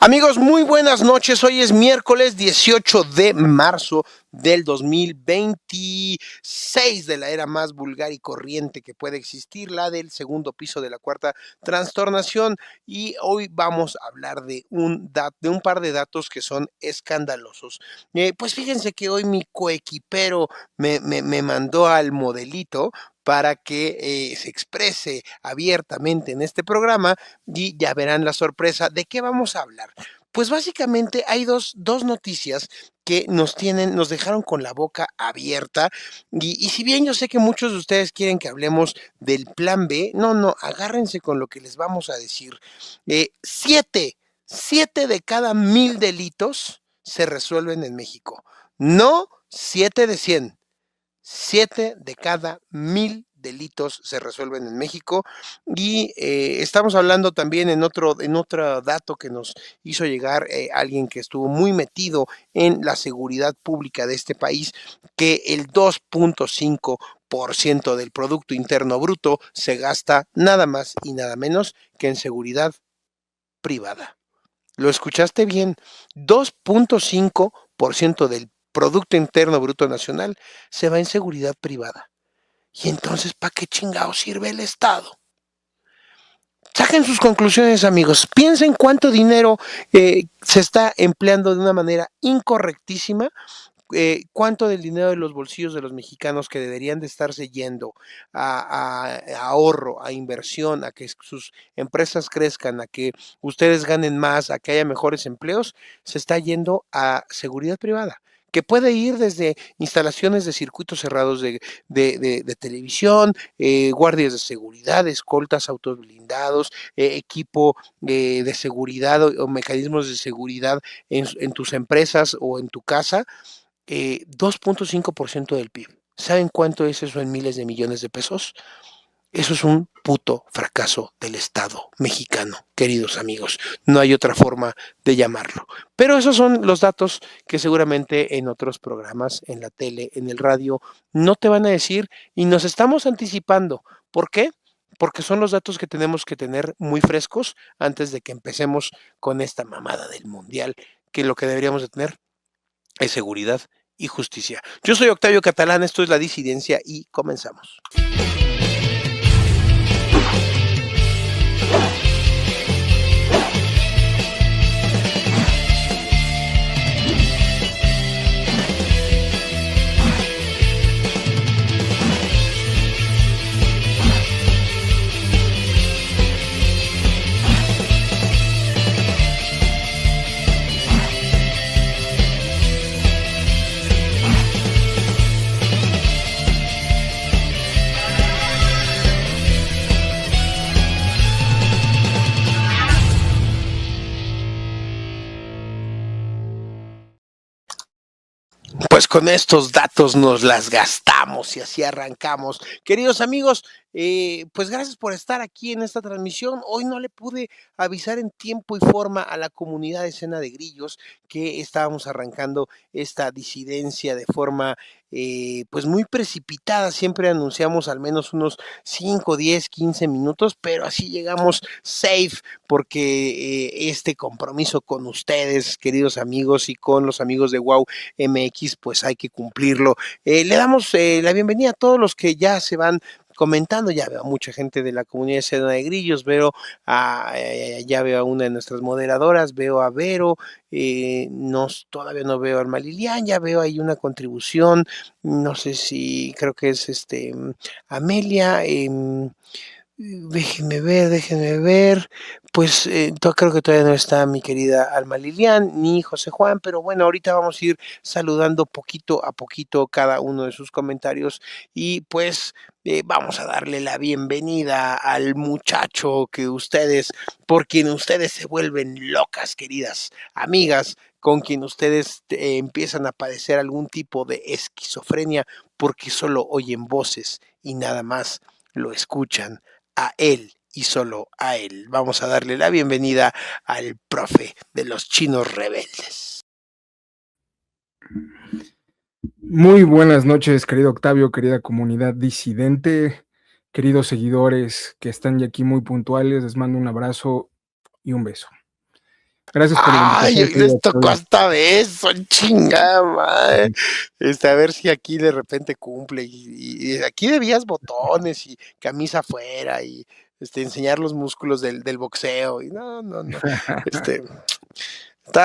Amigos, muy buenas noches. Hoy es miércoles 18 de marzo del 2026, de la era más vulgar y corriente que puede existir, la del segundo piso de la cuarta trastornación. Y hoy vamos a hablar de un par de datos que son escandalosos. Pues fíjense que hoy mi coequipero me mandó al modelito para que se exprese abiertamente en este programa y ya verán la sorpresa. ¿De qué vamos a hablar? Pues básicamente hay dos noticias que nos dejaron con la boca abierta. Y si bien yo sé que muchos de ustedes quieren que hablemos del plan B, no, agárrense con lo que les vamos a decir. Siete de cada 1000 delitos se resuelven en México. No 7 de 100. 7 de cada 1000 delitos se resuelven en México. Y estamos hablando también en otro dato que nos hizo llegar alguien que estuvo muy metido en la seguridad pública de este país, que el 2.5% del Producto Interno Bruto se gasta nada más y nada menos que en seguridad privada. Lo escuchaste bien, 2.5% del Producto Interno Bruto Nacional se va en seguridad privada. Y entonces, ¿para qué chingado sirve el Estado? Saquen sus conclusiones, amigos. Piensen cuánto dinero se está empleando de una manera incorrectísima. Cuánto del dinero de los bolsillos de los mexicanos que deberían de estarse yendo a ahorro, a inversión, a que sus empresas crezcan, a que ustedes ganen más, a que haya mejores empleos, se está yendo a seguridad privada, que puede ir desde instalaciones de circuitos cerrados de televisión, guardias de seguridad, escoltas, autos blindados, equipo de seguridad o mecanismos de seguridad en tus empresas o en tu casa. 2.5% del PIB. ¿Saben cuánto es eso en miles de millones de pesos? Eso es un puto fracaso del Estado mexicano, queridos amigos. No hay otra forma de llamarlo. Pero esos son los datos que seguramente en otros programas, en la tele, en el radio, no te van a decir, y nos estamos anticipando. ¿Por qué? Porque son los datos que tenemos que tener muy frescos antes de que empecemos con esta mamada del mundial, que lo que deberíamos de tener es seguridad y justicia. Yo soy Octavio Catalán, esto es La Disidencia y comenzamos. Pues con estos datos nos las gastamos y así arrancamos. Queridos amigos, pues gracias por estar aquí en esta transmisión. Hoy no le pude avisar en tiempo y forma a la comunidad de Escena de Grillos que estábamos arrancando esta disidencia de forma pues muy precipitada. Siempre anunciamos al menos unos 5, 10, 15 minutos, pero así llegamos safe porque este compromiso con ustedes, queridos amigos, y con los amigos de Wow MX, pues hay que cumplirlo. Le damos la bienvenida a todos los que ya se van comentando. Ya veo a mucha gente de la comunidad de Sedona de Grillos, ya veo a una de nuestras moderadoras, veo a Vero, todavía no veo a Alma Lilian, ya veo ahí una contribución, no sé si creo que es Amelia. Déjenme ver, pues creo que todavía no está mi querida Alma Lilian ni José Juan, pero bueno, ahorita vamos a ir saludando poquito a poquito cada uno de sus comentarios y pues vamos a darle la bienvenida al muchacho por quien ustedes se vuelven locas, queridas amigas, con quien ustedes empiezan a padecer algún tipo de esquizofrenia porque solo oyen voces y nada más lo escuchan a él y solo a él. Vamos a darle la bienvenida al profe de los chinos rebeldes. Muy buenas noches, querido Octavio, querida comunidad disidente, queridos seguidores que están ya aquí muy puntuales, les mando un abrazo y un beso. Gracias por la Ay, invitación, hoy querido les tocó Octavio. hasta de eso, chingada madre. A ver si aquí de repente cumple. Y aquí debías botones y camisa afuera y enseñar los músculos del boxeo. Y no, no, no. Este,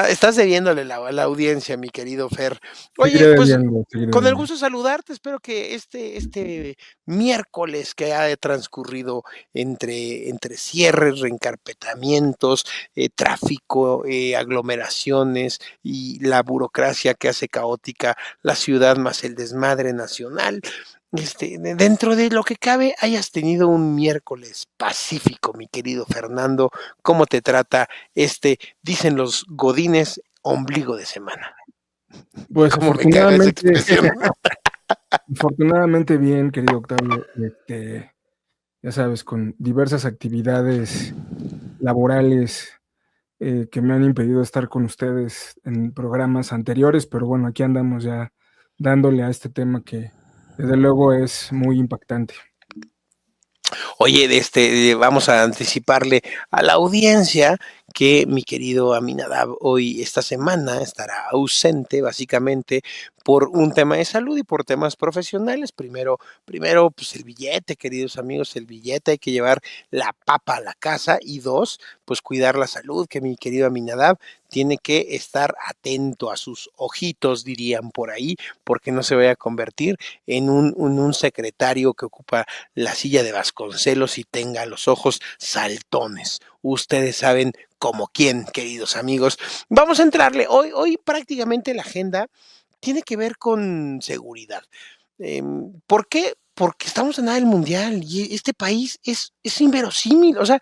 estás debiéndole la audiencia, mi querido Fer. Seguiré Oye, pues debiendo, seguiré con el debiendo. gusto de saludarte, espero que este miércoles que ha transcurrido entre cierres, reencarpetamientos, tráfico, aglomeraciones y la burocracia que hace caótica la ciudad más el desmadre nacional, dentro de lo que cabe, hayas tenido un miércoles pacífico, mi querido Fernando. ¿Cómo te trata dicen los godines, ombligo de semana? Pues ¿Cómo me caga esa afortunadamente, expresión? afortunadamente bien, querido Octavio, ya sabes, con diversas actividades laborales que me han impedido estar con ustedes en programas anteriores, pero bueno, aquí andamos ya dándole a este tema que desde luego es muy impactante. Oye, vamos a anticiparle a la audiencia que mi querido Aminadab hoy, esta semana, estará ausente básicamente por un tema de salud y por temas profesionales. Primero, pues el billete, queridos amigos, el billete, hay que llevar la papa a la casa. Y dos, pues cuidar la salud, que mi querido Aminadab tiene que estar atento a sus ojitos, dirían por ahí, porque no se vaya a convertir en un secretario que ocupa la silla de Vasconcelos y tenga los ojos saltones. Ustedes saben como quién, queridos amigos. Vamos a entrarle. Hoy prácticamente la agenda tiene que ver con seguridad. ¿Por qué? Porque estamos en nada del mundial y este país es inverosímil. O sea,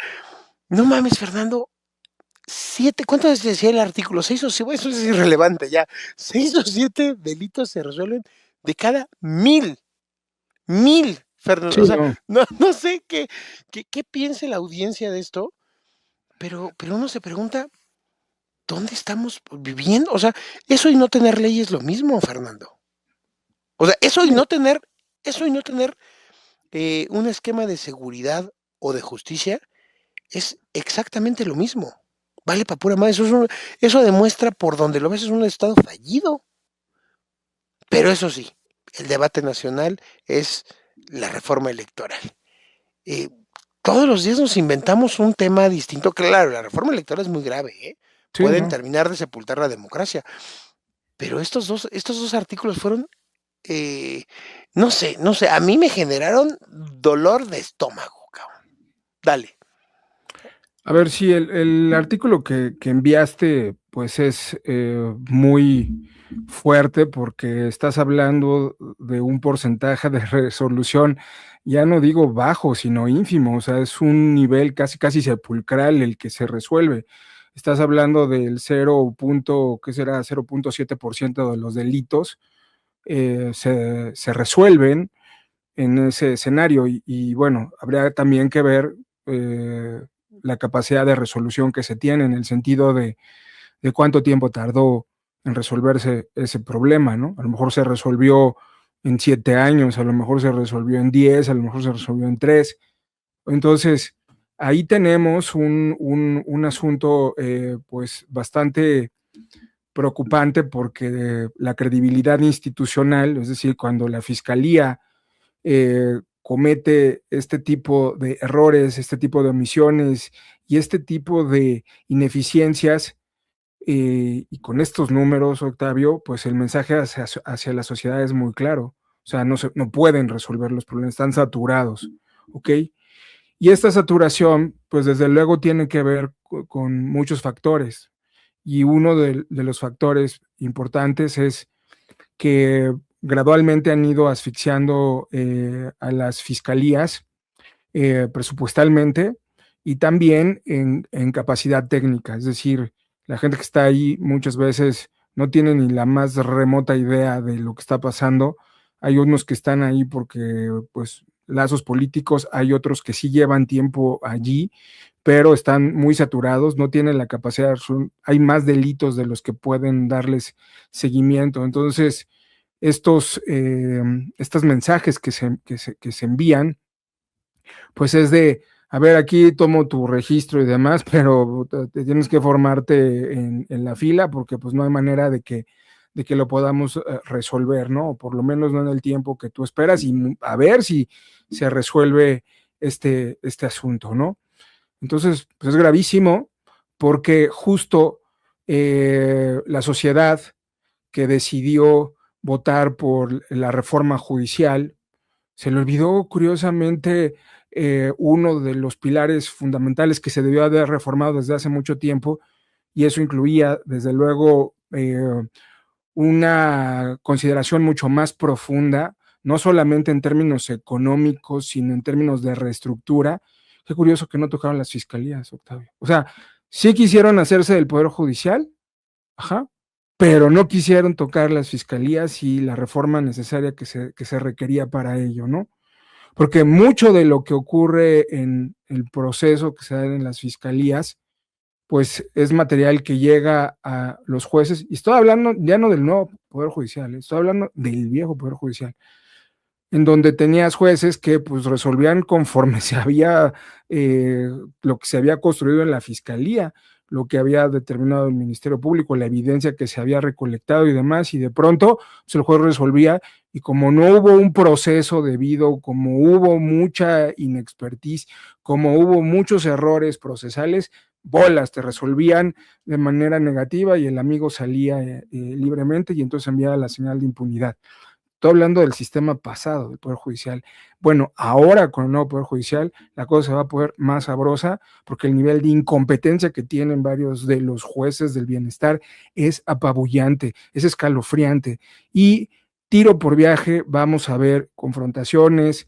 no mames, Fernando. ¿Cuánto decía el artículo? 6 o 7, eso es irrelevante ya. 6 o 7 delitos se resuelven de cada 1000, Fernando. O Sí, sea, no, no sé qué piense la audiencia de esto, pero uno se pregunta, ¿dónde estamos viviendo? O sea, eso y no tener ley es lo mismo, Fernando. O sea, eso y no tener un esquema de seguridad o de justicia es exactamente lo mismo. Vale para pura madre. Eso demuestra por donde lo ves es un estado fallido. Pero eso sí, el debate nacional es la reforma electoral. Eh, Todos los días nos inventamos un tema distinto. Claro, la reforma electoral es muy grave, ¿eh? sí, Pueden no. terminar de sepultar la democracia. Pero estos dos artículos fueron, eh, no sé, a mí me generaron dolor de estómago, cabrón. Dale. A ver, sí, el artículo que enviaste, pues es muy fuerte porque estás hablando de un porcentaje de resolución, ya no digo bajo, sino ínfimo, o sea, es un nivel casi, casi sepulcral el que se resuelve. Estás hablando del 0. ¿Qué será? 0,7% de los delitos se resuelven en ese escenario y bueno, habría también que ver la capacidad de resolución que se tiene en el sentido de cuánto tiempo tardó en resolverse ese problema, ¿no? A lo mejor se resolvió en 7 años, a lo mejor se resolvió en 10, a lo mejor se resolvió en 3. Entonces, ahí tenemos un asunto pues bastante preocupante porque la credibilidad institucional, es decir, cuando la fiscalía comete este tipo de errores, este tipo de omisiones y este tipo de ineficiencias, y con estos números, Octavio, pues el mensaje hacia la sociedad es muy claro. O sea, no pueden resolver los problemas, están saturados, ¿ok? Y esta saturación, pues desde luego tiene que ver con muchos factores. Y uno de los factores importantes es que gradualmente han ido asfixiando a las fiscalías presupuestalmente y también en capacidad técnica. Es decir, la gente que está ahí muchas veces no tiene ni la más remota idea de lo que está pasando. Hay unos que están ahí porque, pues, lazos políticos, hay otros que sí llevan tiempo allí, pero están muy saturados, no tienen la capacidad, hay más delitos de los que pueden darles seguimiento. Entonces, estos mensajes que se envían, pues es de a ver, aquí tomo tu registro y demás, pero te tienes que formarte en la fila porque pues no hay manera de que lo podamos resolver, ¿no? O por lo menos no en el tiempo que tú esperas y a ver si se resuelve este asunto, ¿no? Entonces, pues es gravísimo porque justo la sociedad que decidió votar por la reforma judicial, se le olvidó curiosamente uno de los pilares fundamentales que se debió haber reformado desde hace mucho tiempo, y eso incluía, desde luego, una consideración mucho más profunda, no solamente en términos económicos, sino en términos de reestructura. Qué curioso que no tocaron las fiscalías, Octavio. O sea, sí quisieron hacerse del Poder Judicial, ajá, pero no quisieron tocar las fiscalías y la reforma necesaria que se requería para ello, ¿no? Porque mucho de lo que ocurre en el proceso que se da en las fiscalías, pues es material que llega a los jueces, y estoy hablando ya no del nuevo Poder Judicial, estoy hablando del viejo Poder Judicial, en donde tenías jueces que pues resolvían conforme se había, lo que se había construido en la fiscalía, lo que había determinado el Ministerio Público, la evidencia que se había recolectado y demás, y de pronto pues, el juez resolvía, y como no hubo un proceso debido, como hubo mucha inexpertise, como hubo muchos errores procesales, bolas, te resolvían de manera negativa y el amigo salía libremente y entonces enviaba la señal de impunidad. Estoy hablando del sistema pasado del Poder Judicial. Bueno, ahora con el nuevo Poder Judicial la cosa se va a poner más sabrosa porque el nivel de incompetencia que tienen varios de los jueces del bienestar es apabullante, es escalofriante. Y tiro por viaje vamos a ver confrontaciones,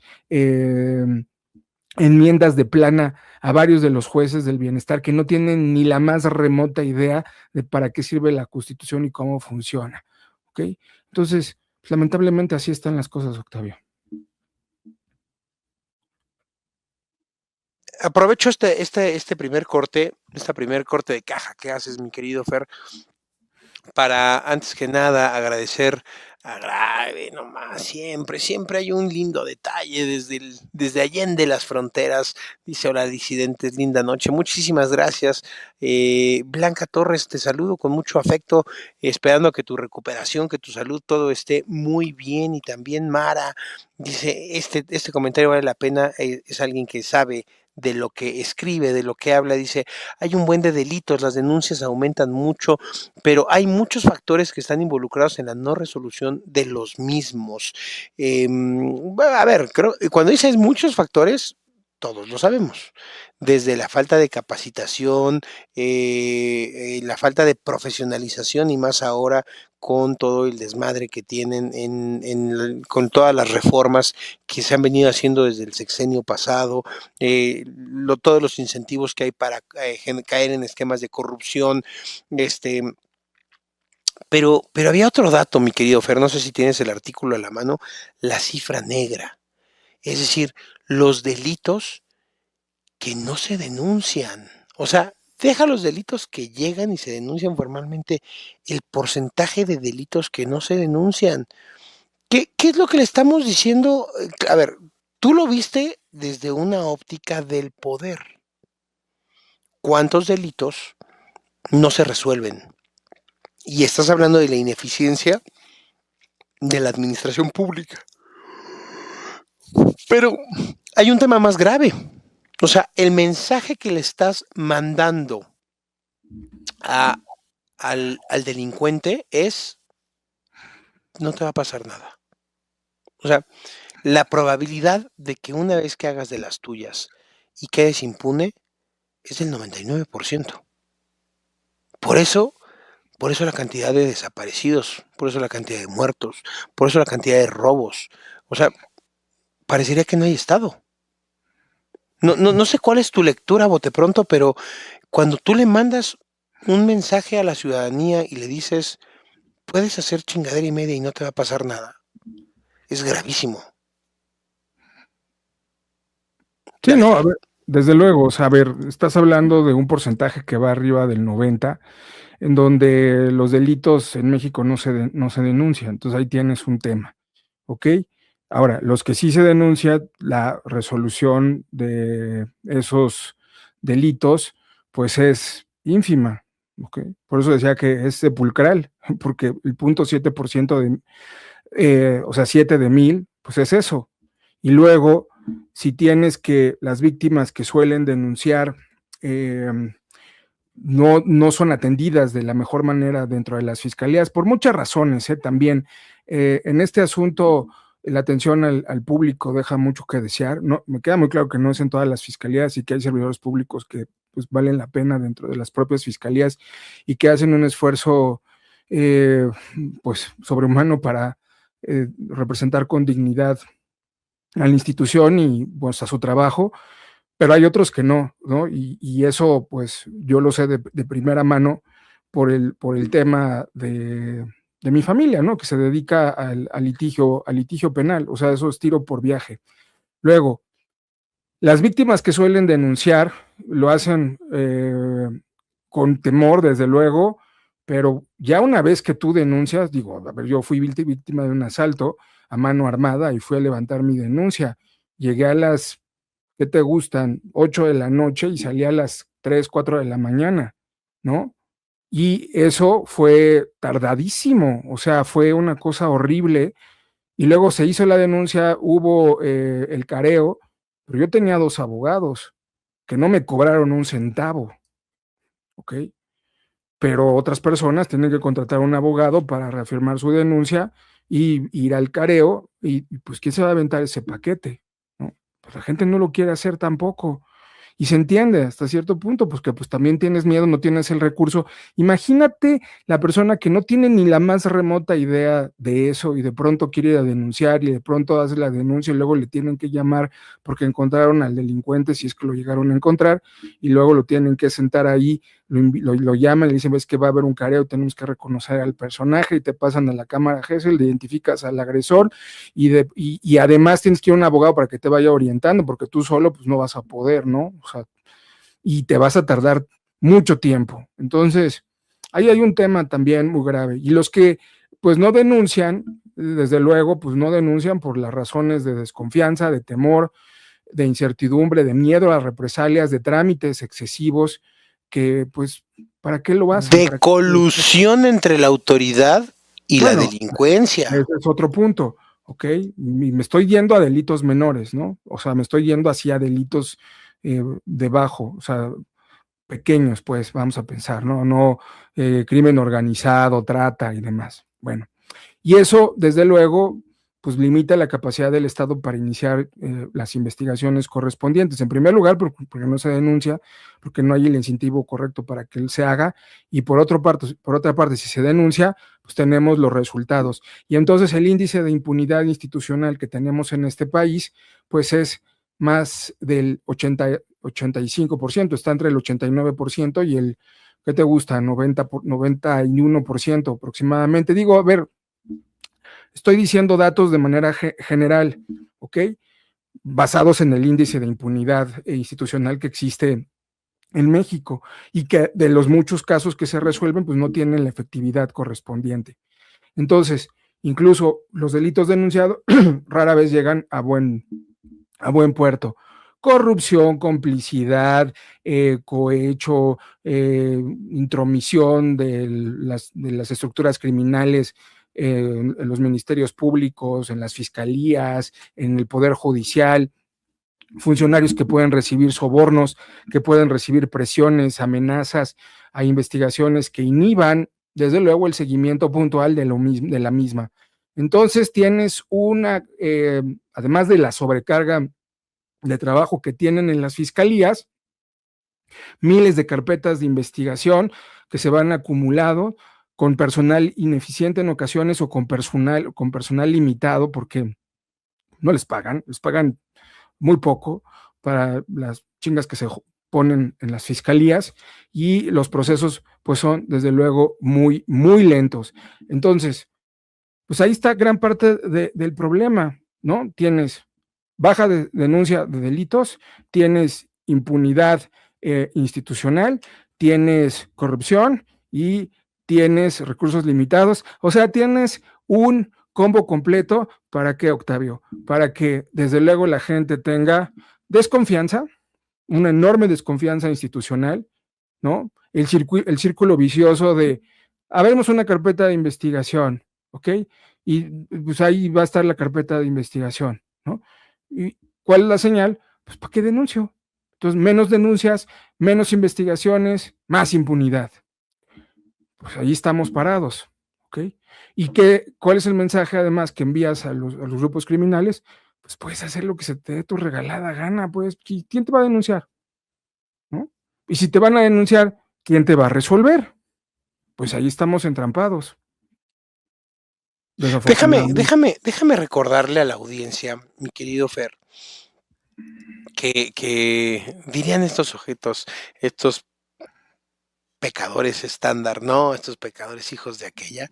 enmiendas de plana a varios de los jueces del bienestar que no tienen ni la más remota idea de para qué sirve la Constitución y cómo funciona. ¿Ok? Entonces, pues, lamentablemente así están las cosas, Octavio. Aprovecho este primer corte, esta primer corte de caja que haces, mi querido Fer, para antes que nada agradecer a Grave, nomás, siempre hay un lindo detalle desde Allende las fronteras. Dice: hola disidentes, linda noche, muchísimas gracias. Blanca Torres, te saludo con mucho afecto, esperando que tu recuperación, que tu salud, todo esté muy bien. Y también Mara dice: este comentario vale la pena, es alguien que sabe de lo que escribe, de lo que habla. Dice: hay un buen de delitos, las denuncias aumentan mucho, pero hay muchos factores que están involucrados en la no resolución de los mismos. A ver, creo, cuando dices muchos factores, todos lo sabemos, desde la falta de capacitación, la falta de profesionalización, y más ahora con todo el desmadre que tienen con todas las reformas que se han venido haciendo desde el sexenio pasado, todos los incentivos que hay para caer en esquemas de corrupción. Pero había otro dato, mi querido Fer, no sé si tienes el artículo a la mano: la cifra negra, es decir, los delitos que no se denuncian. O sea, deja los delitos que llegan y se denuncian formalmente, el porcentaje de delitos que no se denuncian. ¿Qué es lo que le estamos diciendo? A ver, tú lo viste desde una óptica del poder. ¿Cuántos delitos no se resuelven? Y estás hablando de la ineficiencia de la administración pública. Pero hay un tema más grave. O sea, el mensaje que le estás mandando al delincuente es: no te va a pasar nada. O sea, la probabilidad de que una vez que hagas de las tuyas y quedes impune es del 99%. Por eso, por eso la cantidad de desaparecidos, por eso la cantidad de muertos, por eso la cantidad de robos. O sea, parecería que no hay Estado. No sé cuál es tu lectura, bote pronto, pero cuando tú le mandas un mensaje a la ciudadanía y le dices: puedes hacer chingadera y media y no te va a pasar nada, es gravísimo. Sí, Dale, no, Fer. a ver, desde luego, o sea, a ver, estás hablando de un porcentaje que va arriba del 90, en donde los delitos en México no se denuncian, entonces ahí tienes un tema, ¿ok? Ahora, los que sí se denuncia, la resolución de esos delitos, pues es ínfima, ¿ok? Por eso decía que es sepulcral, porque el 0.7% de, o sea, 7 de 1000, pues es eso. Y luego, si tienes que las víctimas que suelen denunciar eh, no son atendidas de la mejor manera dentro de las fiscalías, por muchas razones, también. En este asunto, la atención al público deja mucho que desear. No, me queda muy claro que no es en todas las fiscalías y que hay servidores públicos que pues, valen la pena dentro de las propias fiscalías y que hacen un esfuerzo eh, pues sobrehumano para representar con dignidad a la institución y pues a su trabajo, pero hay otros que ¿no? Y eso, pues, yo lo sé de primera mano por el tema de mi familia, ¿no? Que se dedica al litigio penal, o sea, eso es tiro por viaje. Luego, las víctimas que suelen denunciar lo hacen con temor, desde luego, pero ya una vez que tú denuncias, digo, a ver, yo fui víctima de un asalto a mano armada y fui a levantar mi denuncia. Llegué a las, ¿qué te gustan? 8 de la noche y salí a las 3, 4 de la mañana, ¿no? Y eso fue tardadísimo, o sea, fue una cosa horrible. Y luego se hizo la denuncia, hubo el careo, pero yo tenía 2 abogados que no me cobraron un centavo, ¿ok? Pero otras personas tienen que contratar a un abogado para reafirmar su denuncia y ir al careo y pues ¿quién se va a aventar ese paquete? ¿No? Pues la gente no lo quiere hacer tampoco. Y se entiende hasta cierto punto, pues que pues también tienes miedo, no tienes el recurso. Imagínate la persona que no tiene ni la más remota idea de eso y de pronto quiere ir a denunciar y de pronto hace la denuncia y luego le tienen que llamar porque encontraron al delincuente, si es que lo llegaron a encontrar, y luego lo tienen que sentar ahí, lo llaman, le dicen, ves que va a haber un careo, tenemos que reconocer al personaje y te pasan a la cámara GESEL, identificas al agresor y además tienes que ir a un abogado para que te vaya orientando, porque tú solo pues no vas a poder, ¿no? O sea, y te vas a tardar mucho tiempo. Entonces, ahí hay un tema también muy grave. Y los que pues no denuncian, desde luego, pues no denuncian por las razones de desconfianza, de temor, de incertidumbre, de miedo a las represalias, de trámites excesivos, que pues, ¿para qué lo hacen? De colusión entre la autoridad y la Bueno, delincuencia. ese es otro punto, ¿ok? Y me estoy yendo a delitos menores, ¿no? O sea, me estoy yendo hacia delitos debajo, o sea, pequeños, pues, vamos a pensar, ¿no? No crimen organizado, trata y demás. Bueno, y eso, desde luego, pues limita la capacidad del Estado para iniciar las investigaciones correspondientes. En primer lugar, porque no se denuncia, porque no hay el incentivo correcto para que él se haga, y por otra parte, si se denuncia, pues tenemos los resultados. Y entonces el índice de impunidad institucional que tenemos en este país, pues es más del 85%, está entre el 89% y el, ¿qué te gusta? 91% aproximadamente. Digo, a ver, estoy diciendo datos de manera general, ¿ok? Basados en el índice de impunidad institucional que existe en México y que de los muchos casos que se resuelven, pues no tienen la efectividad correspondiente. Entonces, incluso los delitos denunciados rara vez llegan a buen puerto. Corrupción, complicidad, cohecho, intromisión de las estructuras criminales en los ministerios públicos, en las fiscalías, en el poder judicial, funcionarios que pueden recibir sobornos, que pueden recibir presiones, amenazas a investigaciones que inhiban, desde luego, el seguimiento puntual de la misma. Entonces tienes además de la sobrecarga de trabajo que tienen en las fiscalías, miles de carpetas de investigación que se van acumulando con personal ineficiente en ocasiones o con personal limitado porque no les pagan muy poco para las chingas que se ponen en las fiscalías y los procesos pues son desde luego muy, muy lentos. Entonces, pues ahí está gran parte del problema, ¿no? Tienes baja denuncia de delitos, tienes impunidad institucional, tienes corrupción y tienes recursos limitados, o sea, tienes un combo completo, ¿para qué, Octavio? Para que desde luego la gente tenga desconfianza, una enorme desconfianza institucional, ¿no? El círculo vicioso de, habemos una carpeta de investigación, ¿ok? Y pues ahí va a estar la carpeta de investigación, ¿no? ¿Y cuál es la señal? Pues ¿para qué denuncio? Entonces, menos denuncias, menos investigaciones, más impunidad. Pues ahí estamos parados, ¿ok? ¿Y cuál es el mensaje además que envías a los grupos criminales? Pues puedes hacer lo que se te dé tu regalada gana, pues, ¿quién te va a denunciar? ¿No? Y si te van a denunciar, ¿quién te va a resolver? Pues ahí estamos entrampados, Déjame, desafortunadamente. déjame, déjame recordarle a la audiencia, mi querido Fer, que dirían estos sujetos, estos pecadores estándar, ¿no? Estos pecadores hijos de aquella,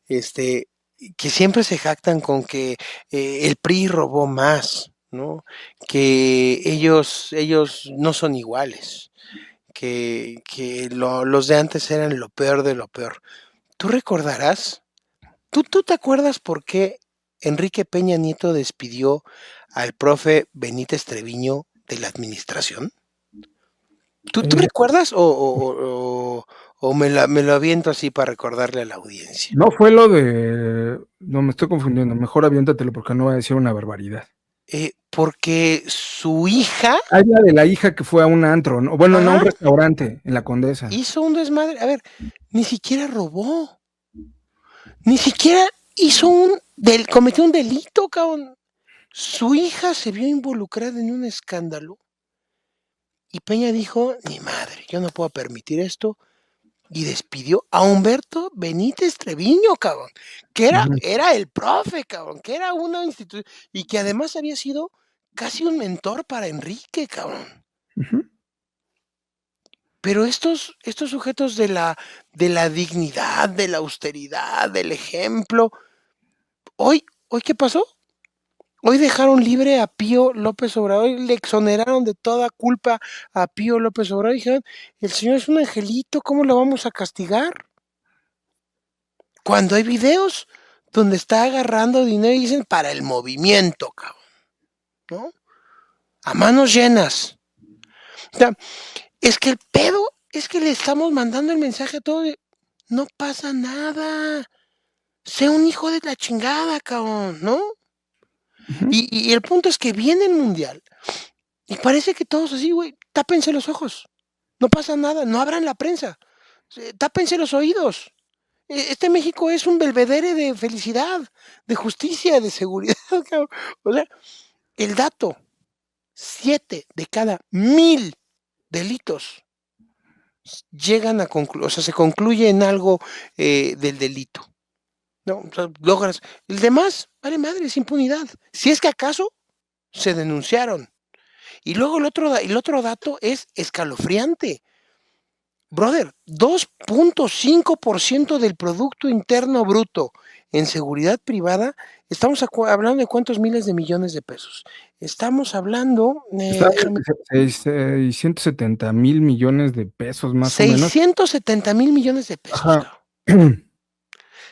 este, que siempre se jactan con que el PRI robó más, ¿no? Que ellos no son iguales, que los de antes eran lo peor de lo peor. ¿Tú recordarás? ¿Tú te acuerdas por qué Enrique Peña Nieto despidió al profe Benítez Treviño de la administración? ¿Tú Eh, recuerdas o me lo aviento así para recordarle a la audiencia? no fue lo de. No, me estoy confundiendo. Mejor aviéntatelo porque no voy a decir una barbaridad. Porque su hija Hay la de la hija que fue a un antro, ¿no? Bueno, no a un ajá, restaurante en la Condesa. hizo un desmadre. A ver, ni siquiera robó, ni siquiera cometió un delito, cabrón. Su hija se vio involucrada en un escándalo y Peña dijo, ni madre, yo no puedo permitir esto. Y despidió a Humberto Benítez Treviño, cabrón, que Ujú, era el profe, cabrón, que era una institución y que además había sido casi un mentor para Enrique, cabrón. ujú. Pero estos sujetos de la dignidad, de la austeridad, del ejemplo, hoy, ¿qué pasó? Hoy dejaron libre a Pío López Obrador y le exoneraron de toda culpa a Pío López Obrador. Y dijeron, el señor es un angelito, ¿cómo lo vamos a castigar? Cuando hay videos donde está agarrando dinero y dicen para el movimiento, cabrón, ¿no? A manos llenas. O sea, es que el pedo es que le estamos mandando el mensaje a todos de no pasa nada. Sé un hijo de la chingada, cabrón, ¿no? Ujú. Y el punto es que viene el mundial y parece que todos así, güey, tápense los ojos. No pasa nada, no abran la prensa. Tápense los oídos. Este México es un belvedere de felicidad, de justicia, de seguridad, cabrón. O sea, el dato, 7 de cada 1000 delitos llegan a concluir, o sea, se concluye en algo del delito. ¿No? O sea, logras. El demás, vale madre, es impunidad. Si es que acaso se denunciaron. Y luego el otro dato es escalofriante. Brother, 2.5% del Producto Interno Bruto en seguridad privada, estamos hablando de cuántos miles de millones de pesos. Estamos hablando, Está déjame, 670,000 millones de pesos, más o menos. 670,000 millones de pesos, Ajá. cabrón.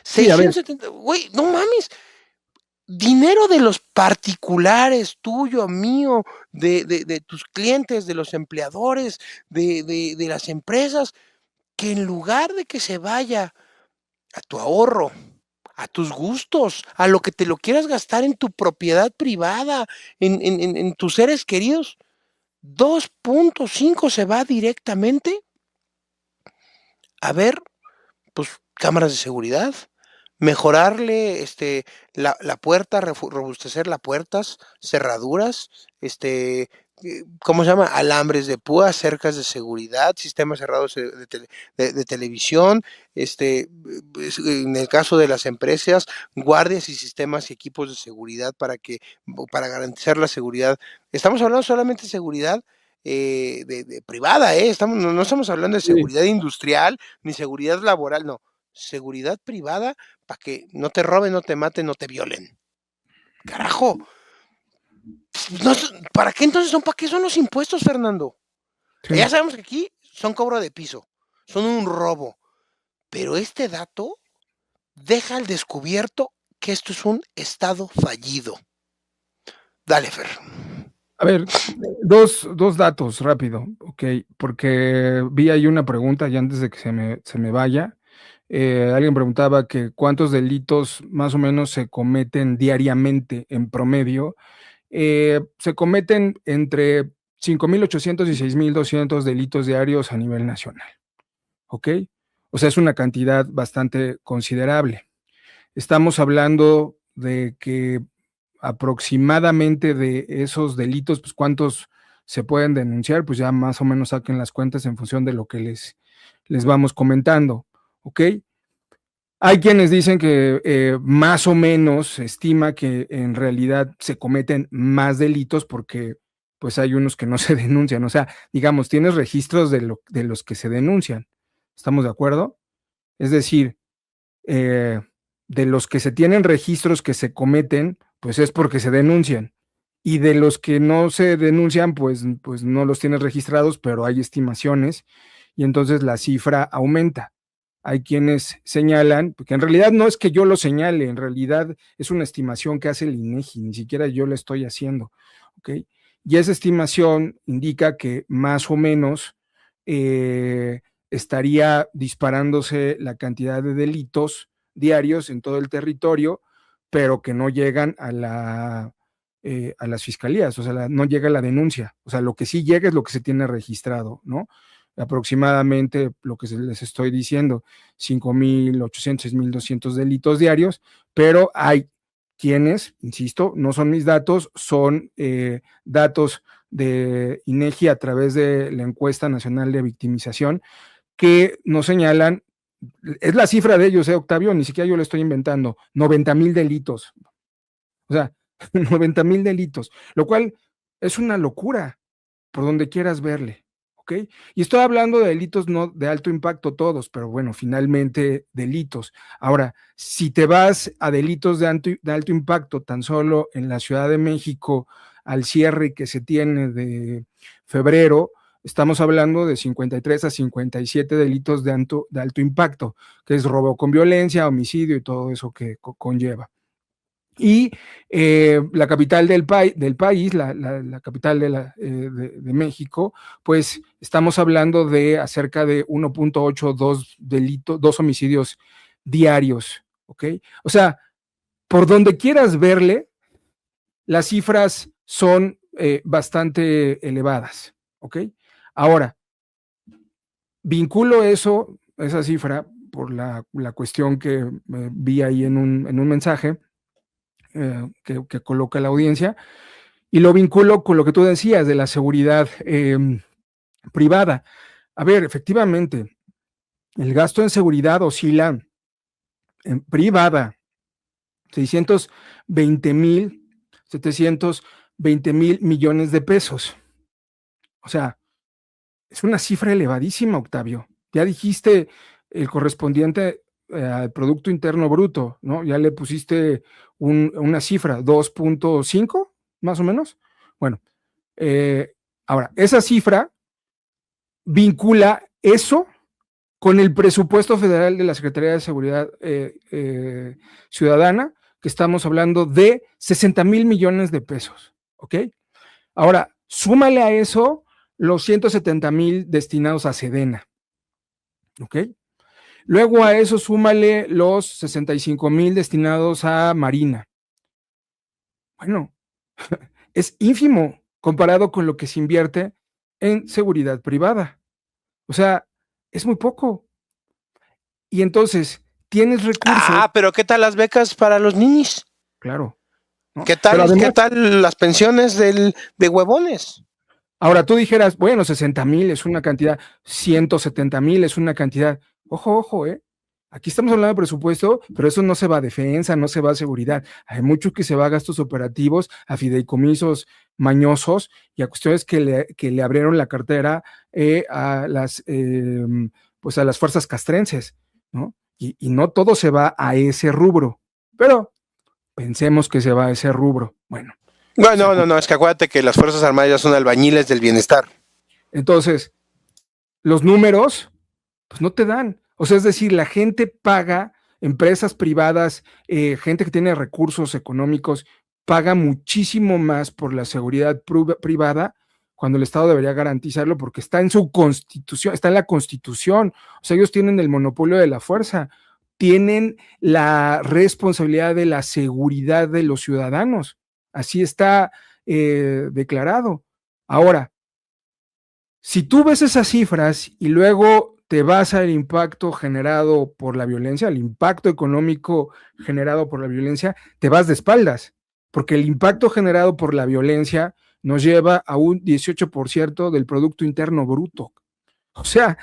Sí, a ver. 670, güey, no mames. Dinero de los particulares, tuyo, mío, de tus clientes, de los empleadores, de las empresas, que en lugar de que se vaya a tu ahorro, a tus gustos, a lo que te lo quieras gastar en tu propiedad privada, en tus seres queridos, 2.5 se va directamente a ver, pues, cámaras de seguridad, mejorarle la puerta, robustecer las puertas, cerraduras, ¿cómo se llama? Alambres de púas, cercas de seguridad, sistemas cerrados de televisión, en el caso de las empresas, guardias y sistemas y equipos de seguridad para garantizar la seguridad. Estamos hablando solamente de seguridad de privada, ¿eh? No estamos hablando de Sí. seguridad industrial ni seguridad laboral, no, seguridad privada para que no te roben, no te maten, no te violen. Carajo, no, ¿para qué entonces son? ¿Para qué son los impuestos, Fernando? Sí. Ya sabemos que aquí son cobro de piso, son un robo, pero este dato deja al descubierto que esto es un Estado fallido. Dale, Fer. A ver, dos datos rápido, ok, porque vi ahí una pregunta y antes de que se me vaya, alguien preguntaba que cuántos delitos más o menos se cometen diariamente en promedio. Se cometen entre 5.800 y 6.200 delitos diarios a nivel nacional, ¿ok? O sea, es una cantidad bastante considerable. Estamos hablando de que aproximadamente de esos delitos, pues cuántos se pueden denunciar, pues ya más o menos saquen las cuentas en función de lo que les vamos comentando, ¿ok? Hay quienes dicen que más o menos se estima que en realidad se cometen más delitos porque pues hay unos que no se denuncian, o sea, digamos, tienes registros de los que se denuncian, ¿estamos de acuerdo? Es decir, eh, de los que se tienen registros que se cometen, pues es porque se denuncian. Y de los que no se denuncian, pues no los tienes registrados, pero hay estimaciones y entonces la cifra aumenta. Hay quienes señalan, porque en realidad no es que yo lo señale, en realidad es una estimación que hace el INEGI, ni siquiera yo la estoy haciendo, ¿ok? Y esa estimación indica que más o menos estaría disparándose la cantidad de delitos diarios en todo el territorio, pero que no llegan a las fiscalías, o sea, no llega la denuncia, o sea, lo que sí llega es lo que se tiene registrado, ¿no? Aproximadamente lo que les estoy diciendo, 5.800, 6.200 delitos diarios, pero hay quienes, insisto, no son mis datos, son datos de INEGI a través de la encuesta nacional de victimización, que nos señalan, es la cifra de ellos, Octavio, ni siquiera yo lo estoy inventando, 90,000 delitos. O sea, 90,000 delitos, lo cual es una locura por donde quieras verle, ¿ok? Y estoy hablando de delitos no de alto impacto todos, pero bueno, finalmente delitos. Ahora, si te vas a delitos de alto impacto tan solo en la Ciudad de México al cierre que se tiene de febrero, estamos hablando de 53 a 57 delitos de alto impacto, que es robo con violencia, homicidio y todo eso que conlleva. Y la capital del país, la capital de México, pues estamos hablando de acerca de 1.82 delitos, 2 homicidios diarios, ¿ok? O sea, por donde quieras verle, las cifras son bastante elevadas, ¿ok? Ahora, vinculo esa cifra, por la cuestión que vi ahí en un mensaje, que coloca la audiencia, y lo vinculo con lo que tú decías de la seguridad privada. A ver, efectivamente, el gasto en seguridad oscila en privada 620,000, 720,000 millones de pesos. O sea, es una cifra elevadísima, Octavio. Ya dijiste el correspondiente al Producto Interno Bruto, ¿no? Ya le pusiste una cifra, 2.5, más o menos. Bueno, ahora, esa cifra vincula eso con el presupuesto federal de la Secretaría de Seguridad Ciudadana, que estamos hablando de 60,000 millones de pesos, ¿ok? Ahora, súmale a eso los 170,000 destinados a Sedena, ¿ok? Luego a eso súmale los 65,000 destinados a Marina. Bueno, es ínfimo comparado con lo que se invierte en seguridad privada. O sea, es muy poco. Y entonces, tienes recursos. Ah, pero ¿qué tal las becas para los niños? Claro. ¿no? ¿Qué tal, además, ¿qué tal las pensiones de huevones? Ahora tú dijeras, bueno, 60,000 es una cantidad, 170,000 es una cantidad. Ojo, ojo, Aquí estamos hablando de presupuesto, pero eso no se va a defensa, no se va a seguridad. Hay mucho que se va a gastos operativos, a fideicomisos mañosos y a cuestiones que le abrieron la cartera a pues a las fuerzas castrenses, ¿no? Y no todo se va a ese rubro, pero pensemos que se va a ese rubro. Bueno. Bueno, no, es que acuérdate que las Fuerzas Armadas ya son albañiles del bienestar. Entonces, los números, pues no te dan. O sea, es decir, la gente paga empresas privadas, gente que tiene recursos económicos, paga muchísimo más por la seguridad privada cuando el Estado debería garantizarlo porque está en su constitución, está en la constitución. O sea, ellos tienen el monopolio de la fuerza, tienen la responsabilidad de la seguridad de los ciudadanos. Así está declarado. Ahora, si tú ves esas cifras y luego te vas al impacto generado por la violencia, al impacto económico generado por la violencia, te vas de espaldas, porque el impacto generado por la violencia nos lleva a un 18% del Producto Interno Bruto. O sea,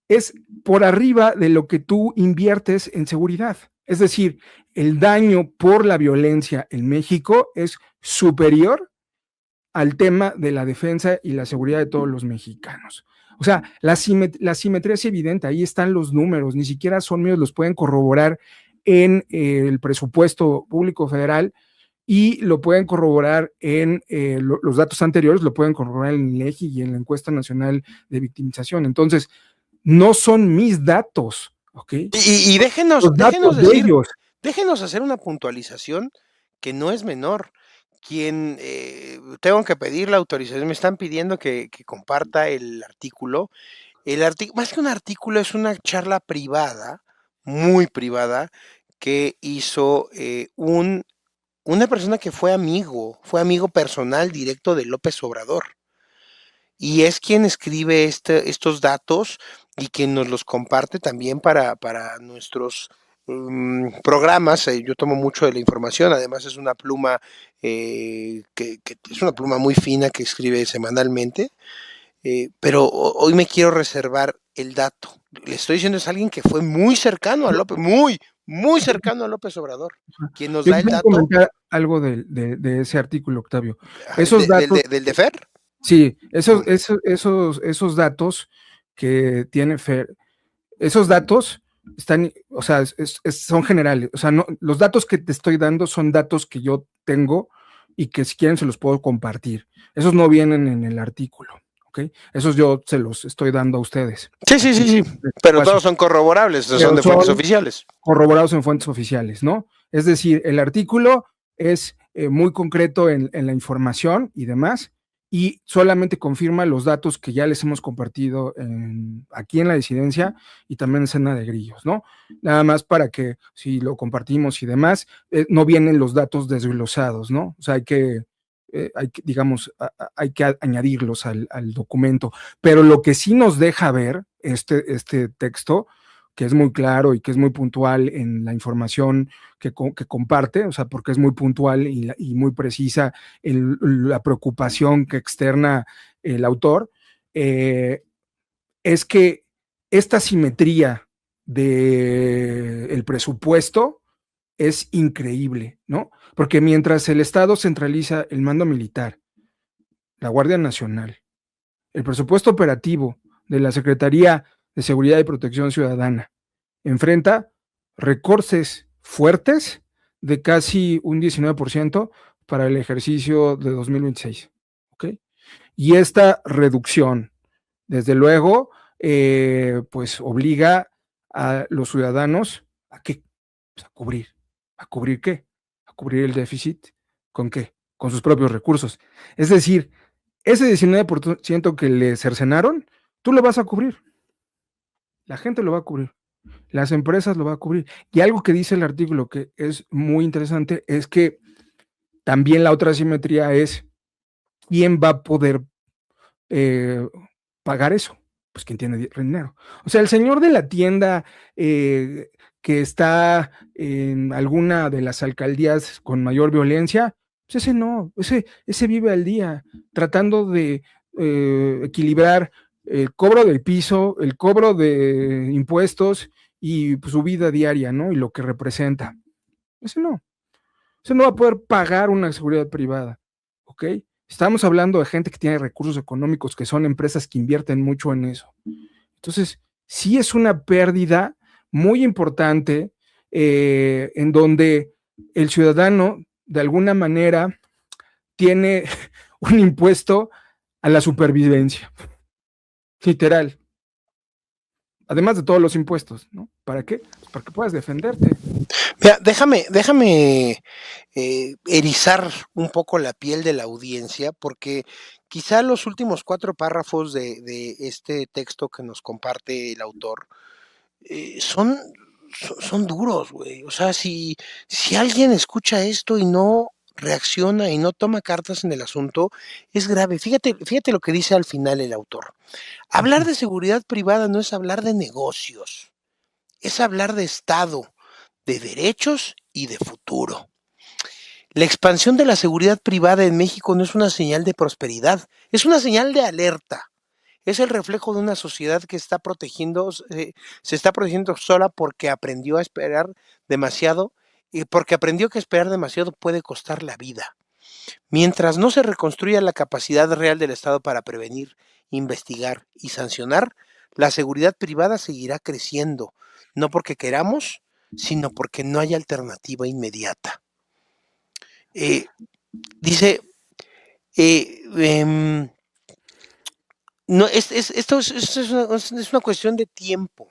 es por arriba de lo que tú inviertes en seguridad. Es decir, el daño por la violencia en México es superior al tema de la defensa y la seguridad de todos los mexicanos. O sea, la simetría es evidente, ahí están los números, ni siquiera son míos, los pueden corroborar en el presupuesto público federal y lo pueden corroborar en los datos anteriores, lo pueden corroborar en el INEGI y en la encuesta nacional de victimización. Entonces, no son mis datos, ¿ok? Y déjenos, Los datos de ellos. déjenos hacer una puntualización que no es menor. Quien tengo que pedir la autorización, me están pidiendo que comparta el artículo. Más que un artículo, es una charla privada, muy privada, que hizo una persona que fue amigo personal directo de López Obrador. Y es quien escribe estos datos y quien nos los comparte también para nuestros programas. Yo tomo mucho de la información, además es una pluma que es una pluma muy fina que escribe semanalmente, pero hoy me quiero reservar el dato. Le estoy diciendo, es alguien que fue muy cercano a López, muy cercano a López Obrador, quien nos Yo da el quiero dato. comentar algo de ese artículo, Octavio. Esos datos, ¿Del de Fer? sí, esos datos que tiene Fer, esos datos están, o sea, son generales. O sea, no, los datos que te estoy dando son datos que yo tengo y que si quieren se los puedo compartir. Esos no vienen en el artículo, ¿ok? Esos yo se los estoy dando a ustedes. Sí. Pero todos son corroborables, son de fuentes oficiales. Corroborados en fuentes oficiales, ¿no? Es decir, el artículo es muy concreto en la información y demás, y solamente confirma los datos que ya les hemos compartido aquí en la disidencia y también en Cena de Grillos, ¿no? Nada más para que si lo compartimos y demás, no vienen los datos desglosados, ¿no? O sea, digamos, hay que añadirlos al documento. Pero lo que sí nos deja ver este texto, que es muy claro y que es muy puntual en la información que comparte, o sea, porque es muy puntual y muy precisa en la preocupación que externa el autor, es que esta simetría del presupuesto es increíble, ¿no? Porque mientras el Estado centraliza el mando militar, la Guardia Nacional, el presupuesto operativo de la Secretaría de Seguridad y Protección Ciudadana enfrenta recortes fuertes de casi un 19% para el ejercicio de 2026. ¿Ok? Y esta reducción, desde luego, pues obliga a los ciudadanos a qué? Pues a cubrir. ¿A cubrir qué? A cubrir el déficit. ¿Con qué? Con sus propios recursos. Es decir, ese 19% que le cercenaron, tú lo vas a cubrir. La gente lo va a cubrir. Las empresas lo van a cubrir. Y algo que dice el artículo que es muy interesante es que también la otra simetría es quién va a poder pagar eso. Pues quien tiene dinero. O sea, el señor de la tienda que está en alguna de las alcaldías con mayor violencia, pues ese no, ese vive al día, tratando de equilibrar el cobro del piso, el cobro de impuestos y pues, su vida diaria, ¿no? Y lo que representa. Ese no va a poder pagar una seguridad privada, ¿ok? Estamos hablando de gente que tiene recursos económicos, que son empresas que invierten mucho en eso. Entonces, sí es una pérdida muy importante en donde el ciudadano, de alguna manera, tiene un impuesto a la supervivencia, literal. Además de todos los impuestos, ¿no? ¿para qué? Pues para que puedas defenderte. Mira, déjame erizar un poco la piel de la audiencia, porque quizá los últimos 4 párrafos de este texto que nos comparte el autor son duros, güey. O sea, si alguien escucha esto y no reacciona y no toma cartas en el asunto, es grave. Fíjate lo que dice al final el autor. Hablar de seguridad privada no es hablar de negocios, es hablar de Estado, de derechos y de futuro. La expansión de la seguridad privada en México no es una señal de prosperidad, es una señal de alerta. Es el reflejo de una sociedad que se está protegiendo sola porque aprendió a esperar demasiado y porque aprendió que esperar demasiado puede costar la vida. Mientras no se reconstruya la capacidad real del Estado para prevenir, investigar y sancionar, la seguridad privada seguirá creciendo, no porque queramos, sino porque no hay alternativa inmediata. Eh, dice, eh, em, no, esto es una cuestión de tiempo.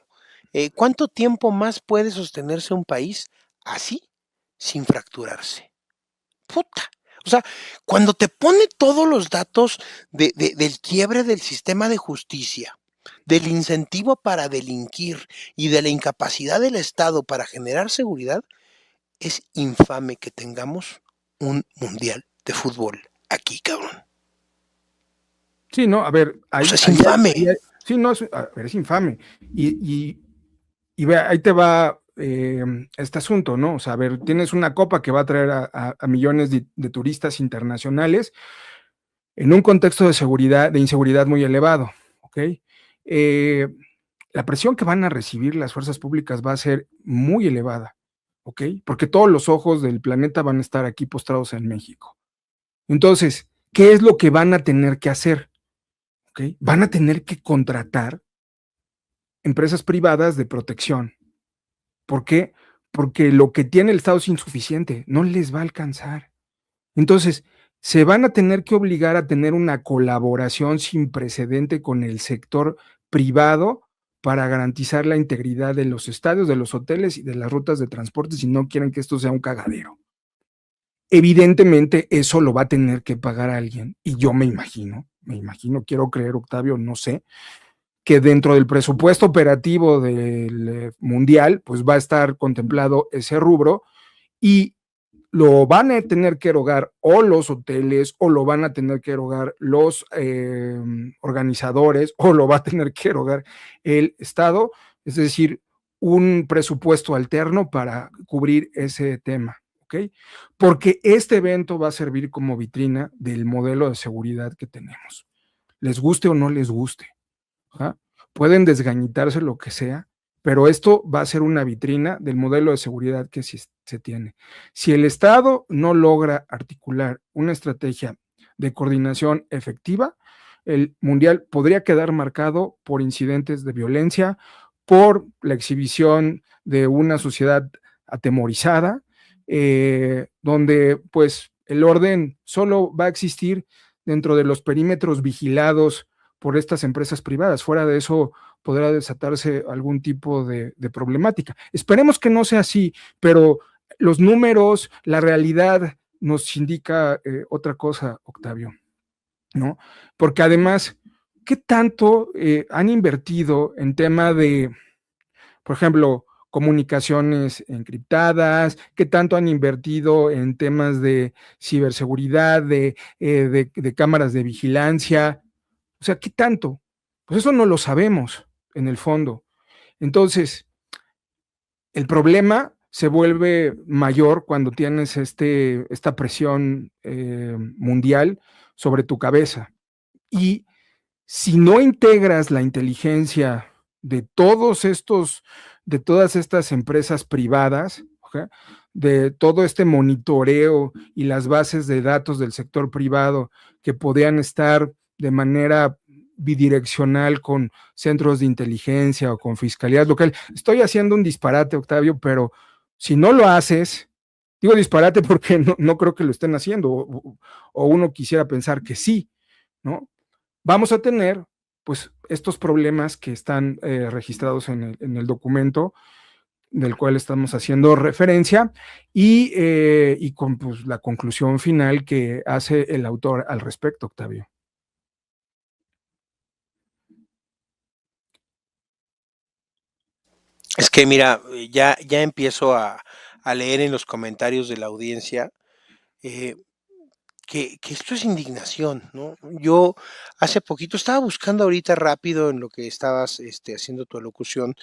¿Cuánto tiempo más puede sostenerse un país así, sin fracturarse? Puta. O sea, cuando te pone todos los datos del quiebre del sistema de justicia, del incentivo para delinquir y de la incapacidad del Estado para generar seguridad, es infame que tengamos un mundial de fútbol aquí, cabrón. Sí, no, a ver, O sea, es infame. sí, no, a ver, es infame. Y ve, ahí te va este asunto, ¿no? O sea, a ver, tienes una copa que va a traer a millones de turistas internacionales en un contexto de seguridad, de inseguridad muy elevado, ¿ok? Eh, la presión que van a recibir las fuerzas públicas va a ser muy elevada, ¿ok? Porque todos los ojos del planeta van a estar aquí postrados en México. Entonces, ¿qué es lo que van a tener que hacer? ¿Ok? Van a tener que contratar empresas privadas de protección. ¿Por qué? Porque lo que tiene el Estado es insuficiente, no les va a alcanzar. Entonces, se van a tener que obligar a tener una colaboración sin precedente con el sector privado para garantizar la integridad de los estadios, de los hoteles y de las rutas de transporte si no quieren que esto sea un cagadero. Evidentemente, eso lo va a tener que pagar alguien y yo me imagino, quiero creer, Octavio, no sé, que dentro del presupuesto operativo del mundial, pues va a estar contemplado ese rubro y lo van a tener que erogar o los hoteles o lo van a tener que erogar los organizadores o lo va a tener que erogar el Estado, es decir, un presupuesto alterno para cubrir ese tema. ¿Okay? Porque este evento va a servir como vitrina del modelo de seguridad que tenemos. Les guste o no les guste. ¿Ah? Pueden desgañitarse lo que sea, pero esto va a ser una vitrina del modelo de seguridad que se tiene. Si el Estado no logra articular una estrategia de coordinación efectiva, el mundial podría quedar marcado por incidentes de violencia, por la exhibición de una sociedad atemorizada, donde pues el orden solo va a existir dentro de los perímetros vigilados por estas empresas privadas. Fuera de eso podrá desatarse algún tipo de problemática. Esperemos que no sea así, pero los números, la realidad nos indica otra cosa, Octavio, ¿no? Porque además, ¿qué tanto han invertido en tema de, por ejemplo, comunicaciones encriptadas? ¿Qué tanto han invertido en temas de ciberseguridad, de cámaras de vigilancia? O sea, ¿qué tanto? Pues eso no lo sabemos en el fondo. Entonces, el problema se vuelve mayor cuando tienes esta presión mundial sobre tu cabeza. Y si no integras la inteligencia de de todas estas empresas privadas, ¿okay? De todo este monitoreo y las bases de datos del sector privado que podían estar de manera bidireccional con centros de inteligencia o con fiscalías local. Estoy haciendo un disparate, Octavio, pero si no lo haces, digo disparate porque no creo que lo estén haciendo, o uno quisiera pensar que sí, ¿no? Vamos a tener pues estos problemas que están registrados en el documento del cual estamos haciendo referencia, y con pues, la conclusión final que hace el autor al respecto, Octavio. Es que mira, ya empiezo a leer en los comentarios de la audiencia eh, que esto es indignación, ¿no? Yo hace poquito estaba buscando ahorita rápido en lo que estabas haciendo tu alocución,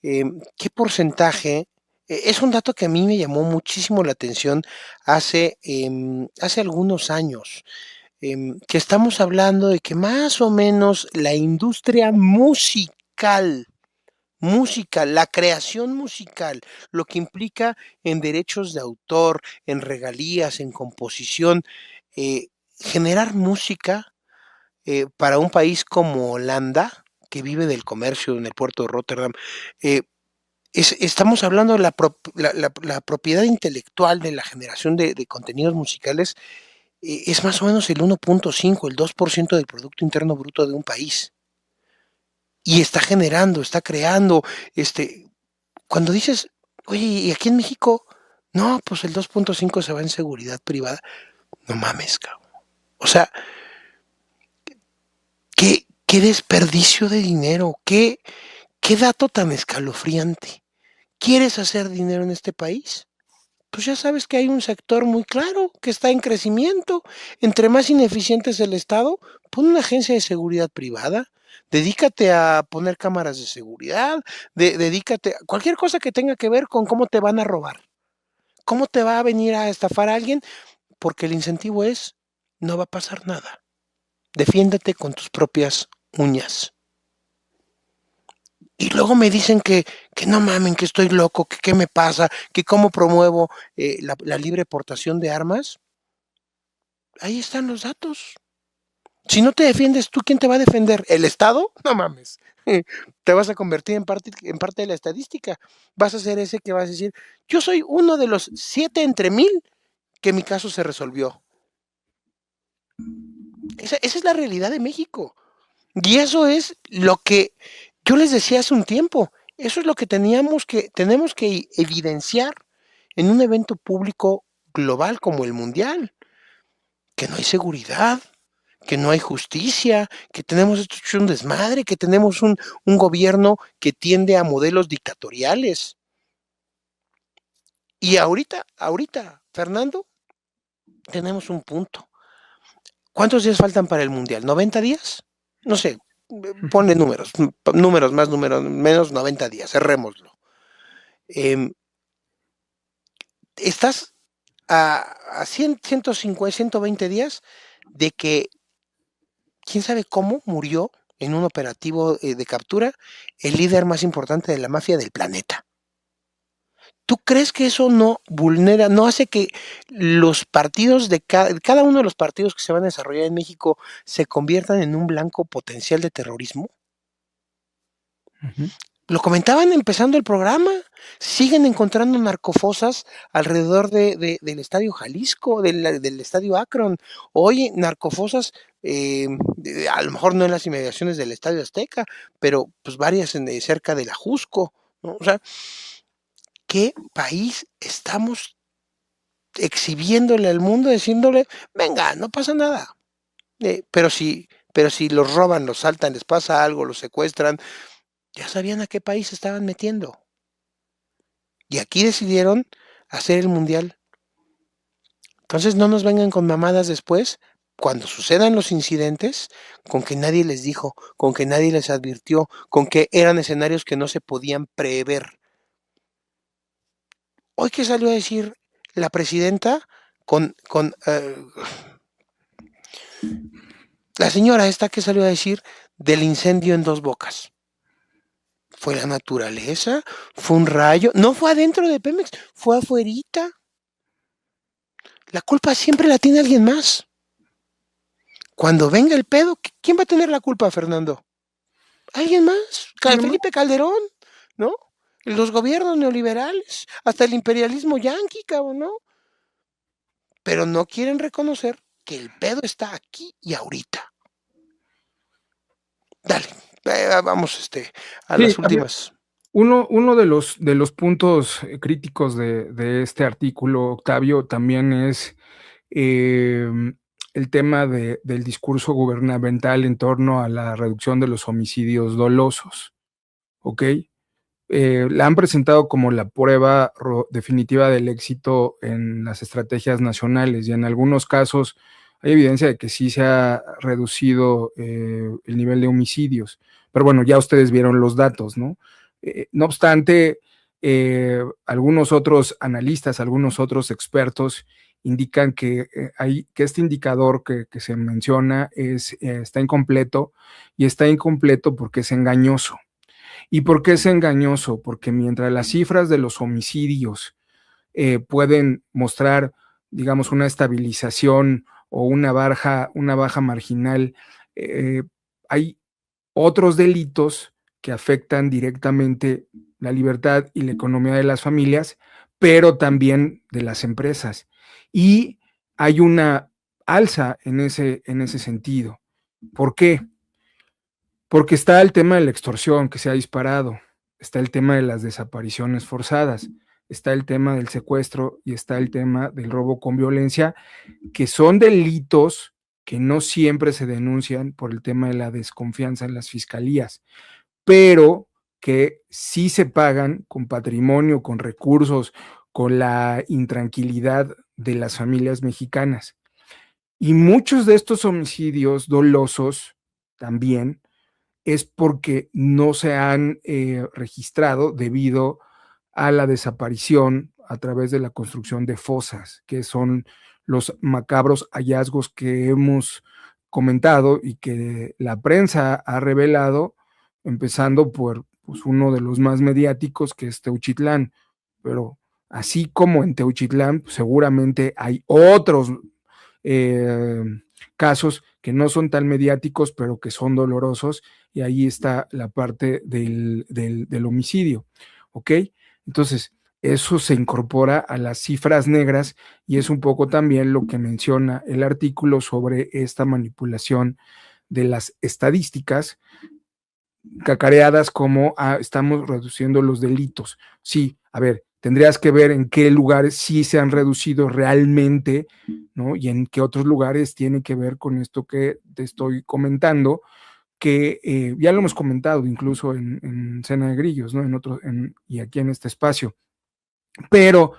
qué porcentaje, es un dato que a mí me llamó muchísimo la atención hace algunos años, que estamos hablando de que más o menos la industria musical, la creación musical, lo que implica en derechos de autor, en regalías, en composición, generar música para un país como Holanda, que vive del comercio en el puerto de Rotterdam, eh, estamos hablando de la propiedad intelectual de la generación de contenidos musicales, es más o menos el 1.5, el 2% del Producto Interno Bruto de un país. Y está generando, está creando, cuando dices, oye, ¿y aquí en México? No, pues el 2.5 se va en seguridad privada. No mames, cabrón. O sea, qué desperdicio de dinero, qué dato tan escalofriante. ¿Quieres hacer dinero en este país? Pues ya sabes que hay un sector muy claro que está en crecimiento. Entre más ineficiente es el Estado, pon una agencia de seguridad privada. Dedícate a poner cámaras de seguridad, dedícate a cualquier cosa que tenga que ver con cómo te van a robar. ¿Cómo te va a venir a estafar a alguien? Porque el incentivo es, no va a pasar nada. Defiéndete con tus propias uñas. Y luego me dicen que no mamen, que estoy loco, que qué me pasa, que cómo promuevo la libre portación de armas. Ahí están los datos. Si no te defiendes tú, ¿quién te va a defender? ¿El Estado? No mames. Te vas a convertir en parte de la estadística. Vas a ser ese que vas a decir, yo soy uno de los 7 entre 1000 que mi caso se resolvió. Esa es la realidad de México. Y eso es lo que yo les decía hace un tiempo. Eso es lo que tenemos que evidenciar en un evento público global como el Mundial. Que no hay seguridad, que no hay justicia, que tenemos esto hecho un desmadre, que tenemos un gobierno que tiende a modelos dictatoriales. Y ahorita, Fernando, tenemos un punto. ¿Cuántos días faltan para el Mundial? ¿90 días? No sé, ponle números más, números menos, 90 días, cerrémoslo. Estás a 100, 150, 120 días de que, quién sabe cómo, murió en un operativo de captura el líder más importante de la mafia del planeta. ¿Tú crees que eso no vulnera, no hace que los partidos cada uno de los partidos que se van a desarrollar en México se conviertan en un blanco potencial de terrorismo? Uh-huh. Lo comentaban empezando el programa, siguen encontrando narcofosas alrededor del Estadio Jalisco, del Estadio Akron. Hoy narcofosas, a lo mejor no en las inmediaciones del Estadio Azteca, pero pues varias cerca de la Jusco, ¿no? O sea, ¿qué país estamos exhibiéndole al mundo, diciéndole, venga, no pasa nada? Pero si los roban, los saltan, les pasa algo, los secuestran, ya sabían a qué país se estaban metiendo. Y aquí decidieron hacer el mundial. Entonces no nos vengan con mamadas después, cuando sucedan los incidentes, con que nadie les dijo, con que nadie les advirtió, con que eran escenarios que no se podían prever. Hoy que salió a decir la presidenta con la señora esta que salió a decir del incendio en Dos Bocas. Fue la naturaleza, fue un rayo, no fue adentro de Pemex, fue afuerita. La culpa siempre la tiene alguien más. Cuando venga el pedo, ¿quién va a tener la culpa, Fernando? ¿Alguien más? Felipe Calderón, ¿no? Los gobiernos neoliberales, hasta el imperialismo yanqui, cabrón, ¿no? Pero no quieren reconocer que el pedo está aquí y ahorita. Dale, vamos a Sí, las últimas. Uno de los puntos críticos de este artículo, Octavio, también es el tema del discurso gubernamental en torno a la reducción de los homicidios dolosos, ¿ok? La han presentado como la prueba definitiva del éxito en las estrategias nacionales y en algunos casos hay evidencia de que sí se ha reducido el nivel de homicidios, pero bueno, ya ustedes vieron los datos, ¿no? No obstante, algunos otros analistas, algunos otros expertos indican que este indicador que se menciona está incompleto y está incompleto porque es engañoso. ¿Y por qué es engañoso? Porque mientras las cifras de los homicidios pueden mostrar, digamos, una estabilización o una baja marginal, eh, hay otros delitos que afectan directamente la libertad y la economía de las familias, pero también de las empresas. Y hay una alza en ese sentido. ¿Por qué? Porque está el tema de la extorsión que se ha disparado, está el tema de las desapariciones forzadas, está el tema del secuestro y está el tema del robo con violencia, que son delitos que no siempre se denuncian por el tema de la desconfianza en las fiscalías, pero que sí se pagan con patrimonio, con recursos, con la intranquilidad de las familias mexicanas. Y muchos de estos homicidios dolosos también es porque no se han registrado debido a la desaparición a través de la construcción de fosas, que son los macabros hallazgos que hemos comentado y que la prensa ha revelado, empezando por pues, uno de los más mediáticos, que es Teuchitlán. Pero así como en Teuchitlán, pues, seguramente hay otros eh, casos que no son tan mediáticos, pero que son dolorosos, y ahí está la parte del homicidio, ¿ok? Entonces, eso se incorpora a las cifras negras y es un poco también lo que menciona el artículo sobre esta manipulación de las estadísticas cacareadas como estamos reduciendo los delitos. Sí, a ver, tendrías que ver en qué lugares sí se han reducido realmente, ¿no? Y en qué otros lugares tiene que ver con esto que te estoy comentando, que ya lo hemos comentado incluso en Cena de Grillos, ¿no? Y aquí en este espacio. Pero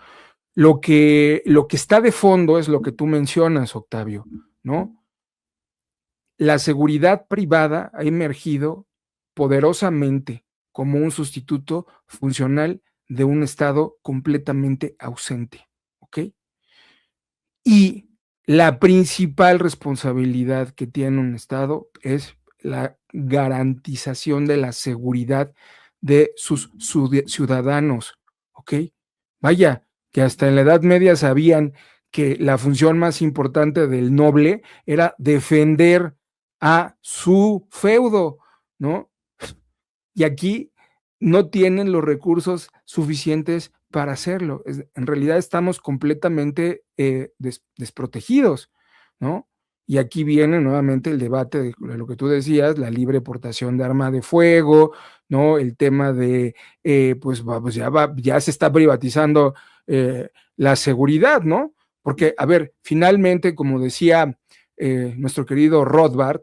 lo que está de fondo es lo que tú mencionas, Octavio, ¿no? La seguridad privada ha emergido poderosamente como un sustituto funcional de un Estado completamente ausente, ¿ok? Y la principal responsabilidad que tiene un Estado es la garantización de la seguridad de sus ciudadanos, ¿ok? Vaya, que hasta en la Edad Media sabían que la función más importante del noble era defender a su feudo, ¿no? Y aquí no tienen los recursos suficientes para hacerlo. En realidad estamos completamente desprotegidos, ¿no? Y aquí viene nuevamente el debate de lo que tú decías, la libre portación de arma de fuego, ¿no? El tema de, pues ya se está privatizando la seguridad, ¿no? Porque, a ver, finalmente, como decía nuestro querido Rothbard,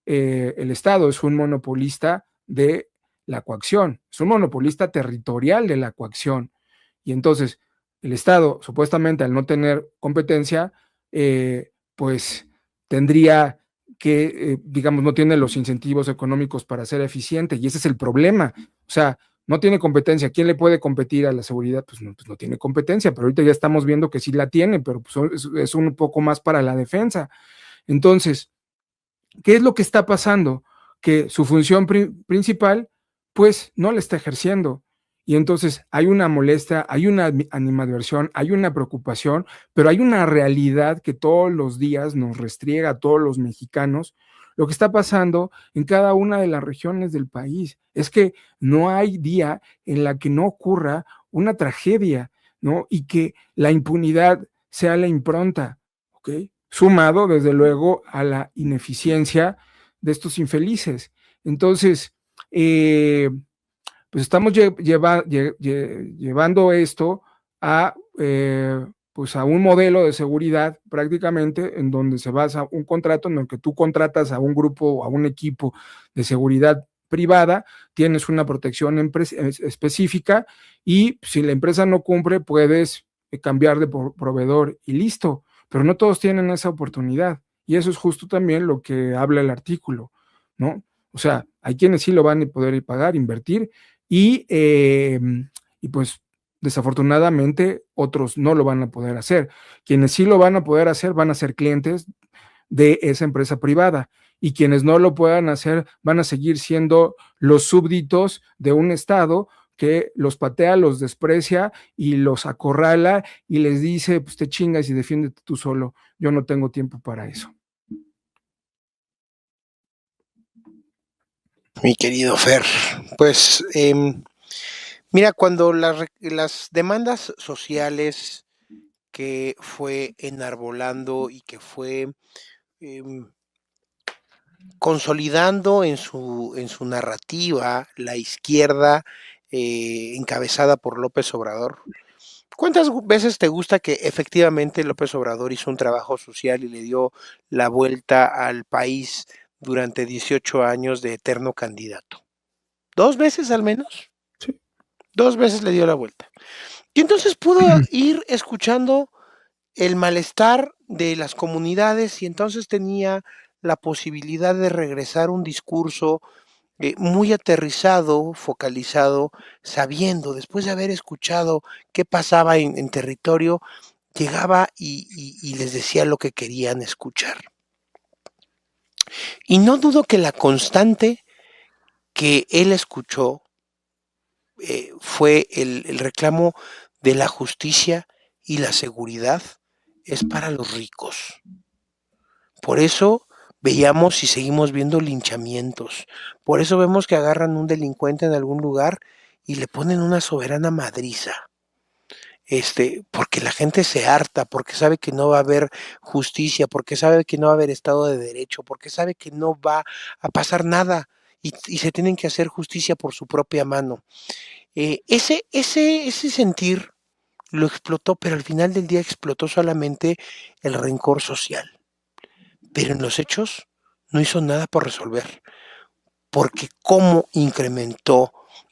el Estado es un monopolista de la coacción, es un monopolista territorial de la coacción. Y entonces el Estado, supuestamente al no tener competencia, pues tendría que, digamos, no tiene los incentivos económicos para ser eficiente, y ese es el problema. O sea, no tiene competencia. ¿Quién le puede competir a la seguridad? Pues no tiene competencia, pero ahorita ya estamos viendo que sí la tiene, pero pues es un poco más para la defensa. Entonces, ¿qué es lo que está pasando? Que su función principal, pues, no la está ejerciendo. Y entonces hay una molestia, hay una animadversión, hay una preocupación, pero hay una realidad que todos los días nos restriega a todos los mexicanos. Lo que está pasando en cada una de las regiones del país es que no hay día en la que no ocurra una tragedia, ¿no? Y que la impunidad sea la impronta, ¿ok? Sumado, desde luego, a la ineficiencia de estos infelices. Entonces, pues estamos llevando esto a, pues a un modelo de seguridad prácticamente en donde se basa un contrato en el que tú contratas a un grupo o a un equipo de seguridad privada, tienes una protección específica y si la empresa no cumple puedes cambiar de proveedor y listo, pero no todos tienen esa oportunidad y eso es justo también lo que habla el artículo, ¿no? O sea, hay quienes sí lo van a poder pagar, invertir y, y pues desafortunadamente otros no lo van a poder hacer. Quienes sí lo van a poder hacer van a ser clientes de esa empresa privada y quienes no lo puedan hacer van a seguir siendo los súbditos de un Estado que los patea, los desprecia y los acorrala y les dice, pues te chingas y defiéndete tú solo, yo no tengo tiempo para eso. Mi querido Fer, pues mira, cuando las demandas sociales que fue enarbolando y que fue consolidando en su narrativa la izquierda encabezada por López Obrador. ¿Cuántas veces te gusta que efectivamente López Obrador hizo un trabajo social y le dio la vuelta al país durante 18 años de eterno candidato? ¿Dos veces al menos? Sí. Dos veces le dio la vuelta. Y entonces pudo ir escuchando el malestar de las comunidades y entonces tenía la posibilidad de regresar un discurso muy aterrizado, focalizado, sabiendo, después de haber escuchado qué pasaba en territorio, llegaba y les decía lo que querían escuchar. Y no dudo que la constante que él escuchó fue el reclamo de la justicia y la seguridad es para los ricos. Por eso veíamos y seguimos viendo linchamientos. Por eso vemos que agarran un delincuente en algún lugar y le ponen una soberana madriza. Porque la gente se harta, porque sabe que no va a haber justicia, porque sabe que no va a haber Estado de Derecho, porque sabe que no va a pasar nada y se tienen que hacer justicia por su propia mano. Ese sentir lo explotó, pero al final del día explotó solamente el rencor social. Pero en los hechos no hizo nada por resolver, porque cómo incrementó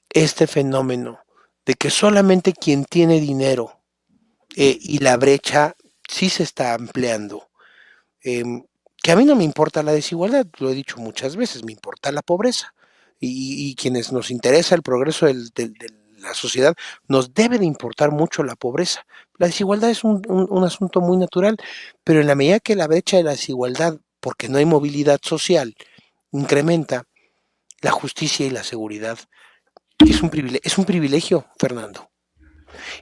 este fenómeno de que solamente quien tiene dinero y la brecha sí se está ampliando. Eh, que a mí no me importa la desigualdad, lo he dicho muchas veces, me importa la pobreza. Y quienes nos interesa el progreso de la sociedad, nos debe de importar mucho la pobreza. La desigualdad es un asunto muy natural, pero en la medida que la brecha de la desigualdad, porque no hay movilidad social, incrementa, la justicia y la seguridad es un privilegio, Fernando.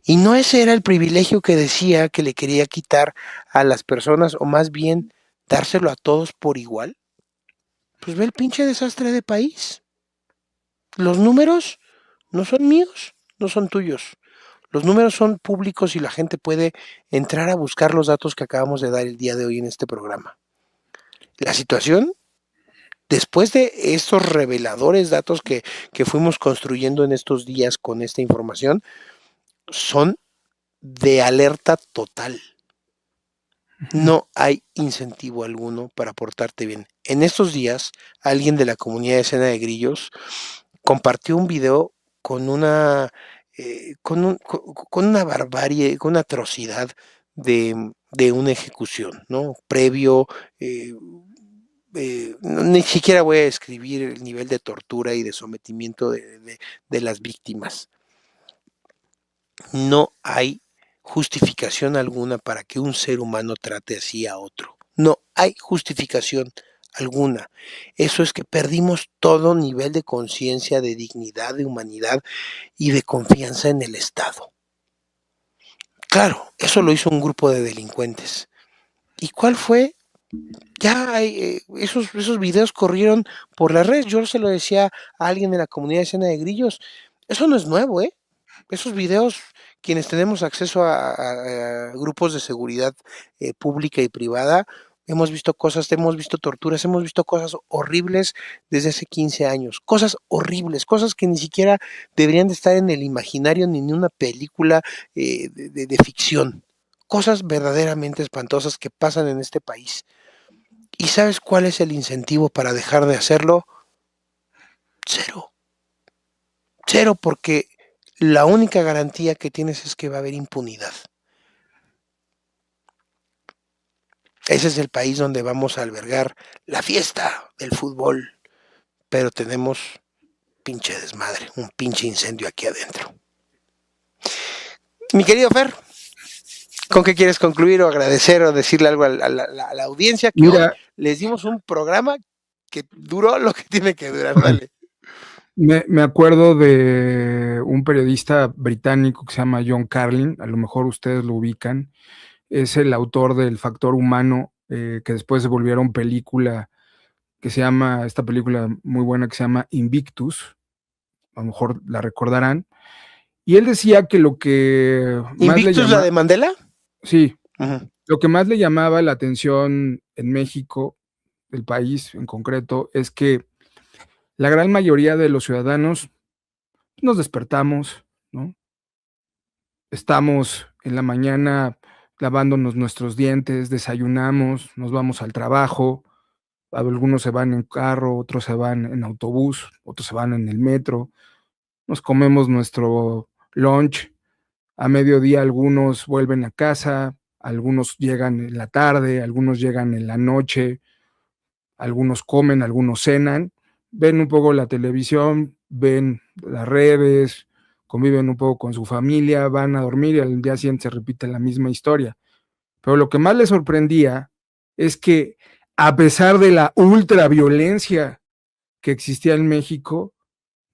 Y no ese era el privilegio que decía que le quería quitar a las personas, o más bien dárselo a todos por igual. Pues ve el pinche desastre de país. Los números no son míos, no son tuyos. Los números son públicos y la gente puede entrar a buscar los datos que acabamos de dar el día de hoy en este programa. La situación, después de estos reveladores datos que fuimos construyendo en estos días con esta información, son de alerta total. No hay incentivo alguno para portarte bien. En estos días, alguien de la comunidad de Escena de Grillos compartió un video con con una barbarie, con una atrocidad de una ejecución, ¿no? Previo, ni siquiera voy a describir el nivel de tortura y de sometimiento de las víctimas. No hay justificación alguna para que un ser humano trate así a otro. No hay justificación alguna. Eso es que perdimos todo nivel de conciencia, de dignidad, de humanidad y de confianza en el Estado. Claro, eso lo hizo un grupo de delincuentes. ¿Y cuál fue? Ya hay, esos videos corrieron por la red. Yo se lo decía a alguien de la comunidad de Escena de Grillos. Eso no es nuevo, ¿eh? Esos videos, quienes tenemos acceso a grupos de seguridad pública y privada, hemos visto cosas, hemos visto torturas, hemos visto cosas horribles desde hace 15 años, cosas horribles, cosas que ni siquiera deberían de estar en el imaginario ni en una película de ficción, cosas verdaderamente espantosas que pasan en este país. ¿Y sabes cuál es el incentivo para dejar de hacerlo? Cero. Cero, porque la única garantía que tienes es que va a haber impunidad. Ese es el país donde vamos a albergar la fiesta del fútbol, pero tenemos pinche desmadre, un pinche incendio aquí adentro. Mi querido Fer, ¿con qué quieres concluir o agradecer o decirle algo a la audiencia que hoy Mira, les dimos un programa que duró lo que tiene que durar? Dale. me acuerdo de un periodista británico que se llama John Carlin, a lo mejor ustedes lo ubican, es el autor del Factor Humano, que después se volvieron película, que se llama, esta película muy buena que se llama Invictus, a lo mejor la recordarán, y él decía que lo que más le ¿Invictus la llama, de Mandela? sí, Uh-huh. lo que más le llamaba la atención en México, el país en concreto, es que la gran mayoría de los ciudadanos nos despertamos, ¿no? Estamos en la mañana lavándonos nuestros dientes, desayunamos, nos vamos al trabajo, algunos se van en carro, otros se van en autobús, otros se van en el metro, nos comemos nuestro lunch, a mediodía algunos vuelven a casa, algunos llegan en la tarde, algunos llegan en la noche, algunos comen, algunos cenan, ven un poco la televisión, ven las redes, conviven un poco con su familia, van a dormir y al día siguiente se repite la misma historia. Pero lo que más les sorprendía es que a pesar de la ultraviolencia que existía en México,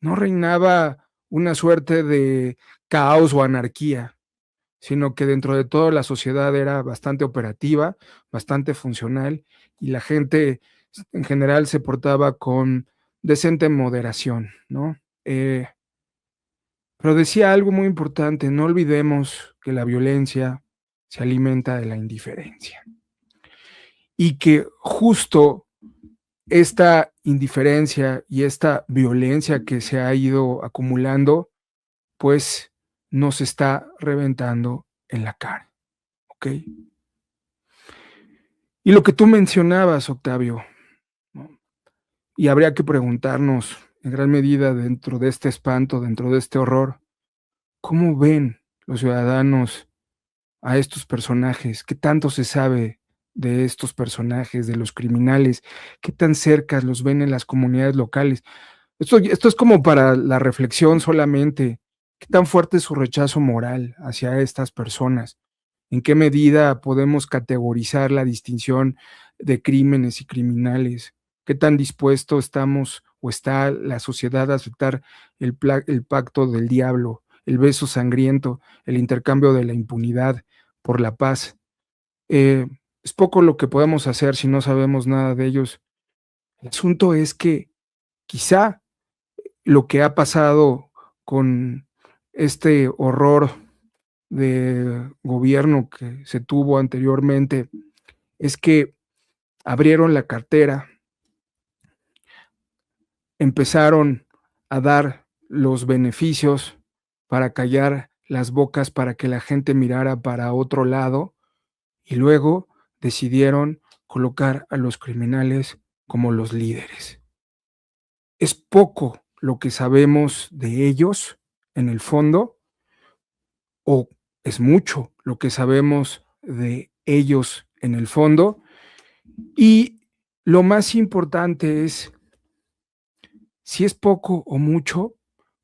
no reinaba una suerte de caos o anarquía, sino que dentro de todo la sociedad era bastante operativa, bastante funcional y la gente en general se portaba con decente moderación, ¿no? Pero decía algo muy importante, no olvidemos que la violencia se alimenta de la indiferencia y que justo esta indiferencia y esta violencia que se ha ido acumulando, pues nos está reventando en la cara, ¿ok? Y lo que tú mencionabas, Octavio, ¿no? Y habría que preguntarnos, en gran medida, dentro de este espanto, dentro de este horror, ¿cómo ven los ciudadanos a estos personajes? ¿Qué tanto se sabe de estos personajes, de los criminales? ¿Qué tan cerca los ven en las comunidades locales? Esto es como para la reflexión solamente. ¿Qué tan fuerte es su rechazo moral hacia estas personas? ¿En qué medida podemos categorizar la distinción de crímenes y criminales? ¿Qué tan dispuesto estamos o está la sociedad a aceptar el pacto del diablo, el beso sangriento, el intercambio de la impunidad por la paz? Eh, es poco lo que podemos hacer si no sabemos nada de ellos. El asunto es que quizá lo que ha pasado con este horror de gobierno que se tuvo anteriormente es que abrieron la cartera, empezaron a dar los beneficios para callar las bocas para que la gente mirara para otro lado y luego decidieron colocar a los criminales como los líderes. Es poco lo que sabemos de ellos en el fondo, o es mucho lo que sabemos de ellos en el fondo, y lo más importante es, si es poco o mucho,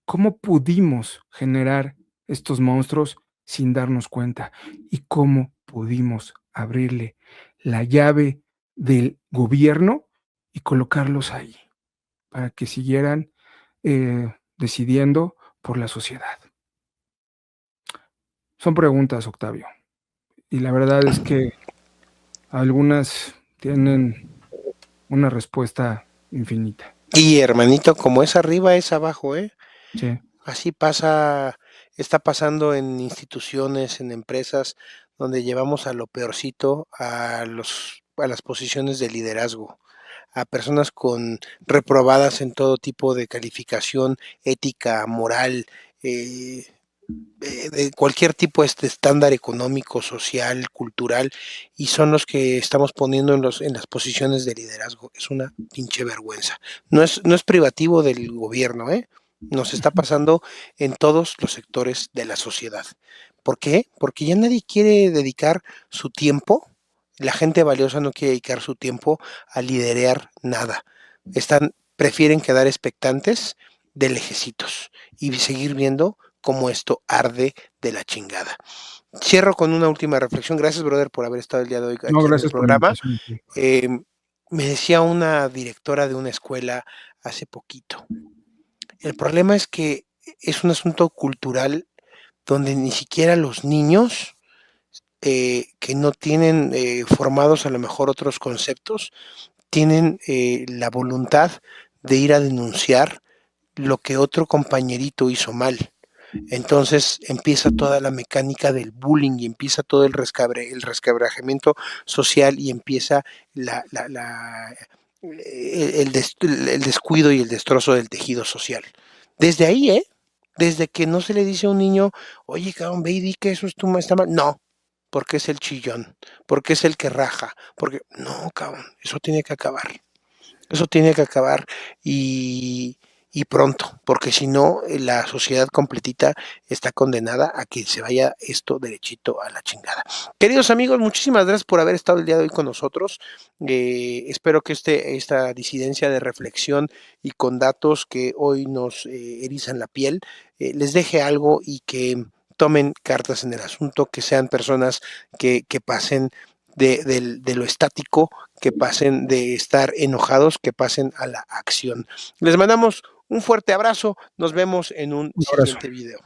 cómo pudimos generar estos monstruos sin darnos cuenta y cómo pudimos abrirle la llave del gobierno y colocarlos ahí para que siguieran decidiendo por la sociedad. Son preguntas, Octavio, y la verdad es que algunas tienen una respuesta infinita. Y hermanito, como es arriba, es abajo, ¿eh? Sí. Así pasa, está pasando en instituciones, en empresas, donde llevamos a lo peorcito a los a las posiciones de liderazgo, a personas reprobadas en todo tipo de calificación ética, moral, de cualquier tipo de estándar económico, social, cultural, y son los que estamos poniendo en las posiciones de liderazgo. Es una pinche vergüenza. No es privativo del gobierno, ¿eh? Nos está pasando en todos los sectores de la sociedad. ¿Por qué? Porque ya nadie quiere dedicar su tiempo, la gente valiosa no quiere dedicar su tiempo a liderear nada. Prefieren quedar expectantes de lejecitos y seguir viendo cómo esto arde de la chingada. Cierro con una última reflexión. Gracias, brother, por haber estado el día de hoy No, aquí en el gracias por la programa. invitación. Me decía una directora de una escuela hace poquito, el problema es que es un asunto cultural donde ni siquiera los niños que no tienen formados a lo mejor otros conceptos, tienen la voluntad de ir a denunciar lo que otro compañerito hizo mal. Entonces empieza toda la mecánica del bullying y empieza todo el resquebrajamiento social y empieza el descuido y el destrozo del tejido social. Desde ahí, ¿eh? Desde que no se le dice a un niño, oye, cabrón, ve y di que eso está mal. No, porque es el chillón, porque es el que raja, porque no, cabrón, eso tiene que acabar. Eso tiene que acabar y, y pronto, porque si no, la sociedad completita está condenada a que se vaya esto derechito a la chingada. Queridos amigos, muchísimas gracias por haber estado el día de hoy con nosotros. Espero que esta disidencia de reflexión y con datos que hoy nos erizan la piel, les deje algo y que tomen cartas en el asunto, que sean personas que pasen de lo estático, que pasen de estar enojados, que pasen a la acción. Les mandamos un fuerte abrazo, nos vemos en un Un abrazo. siguiente video.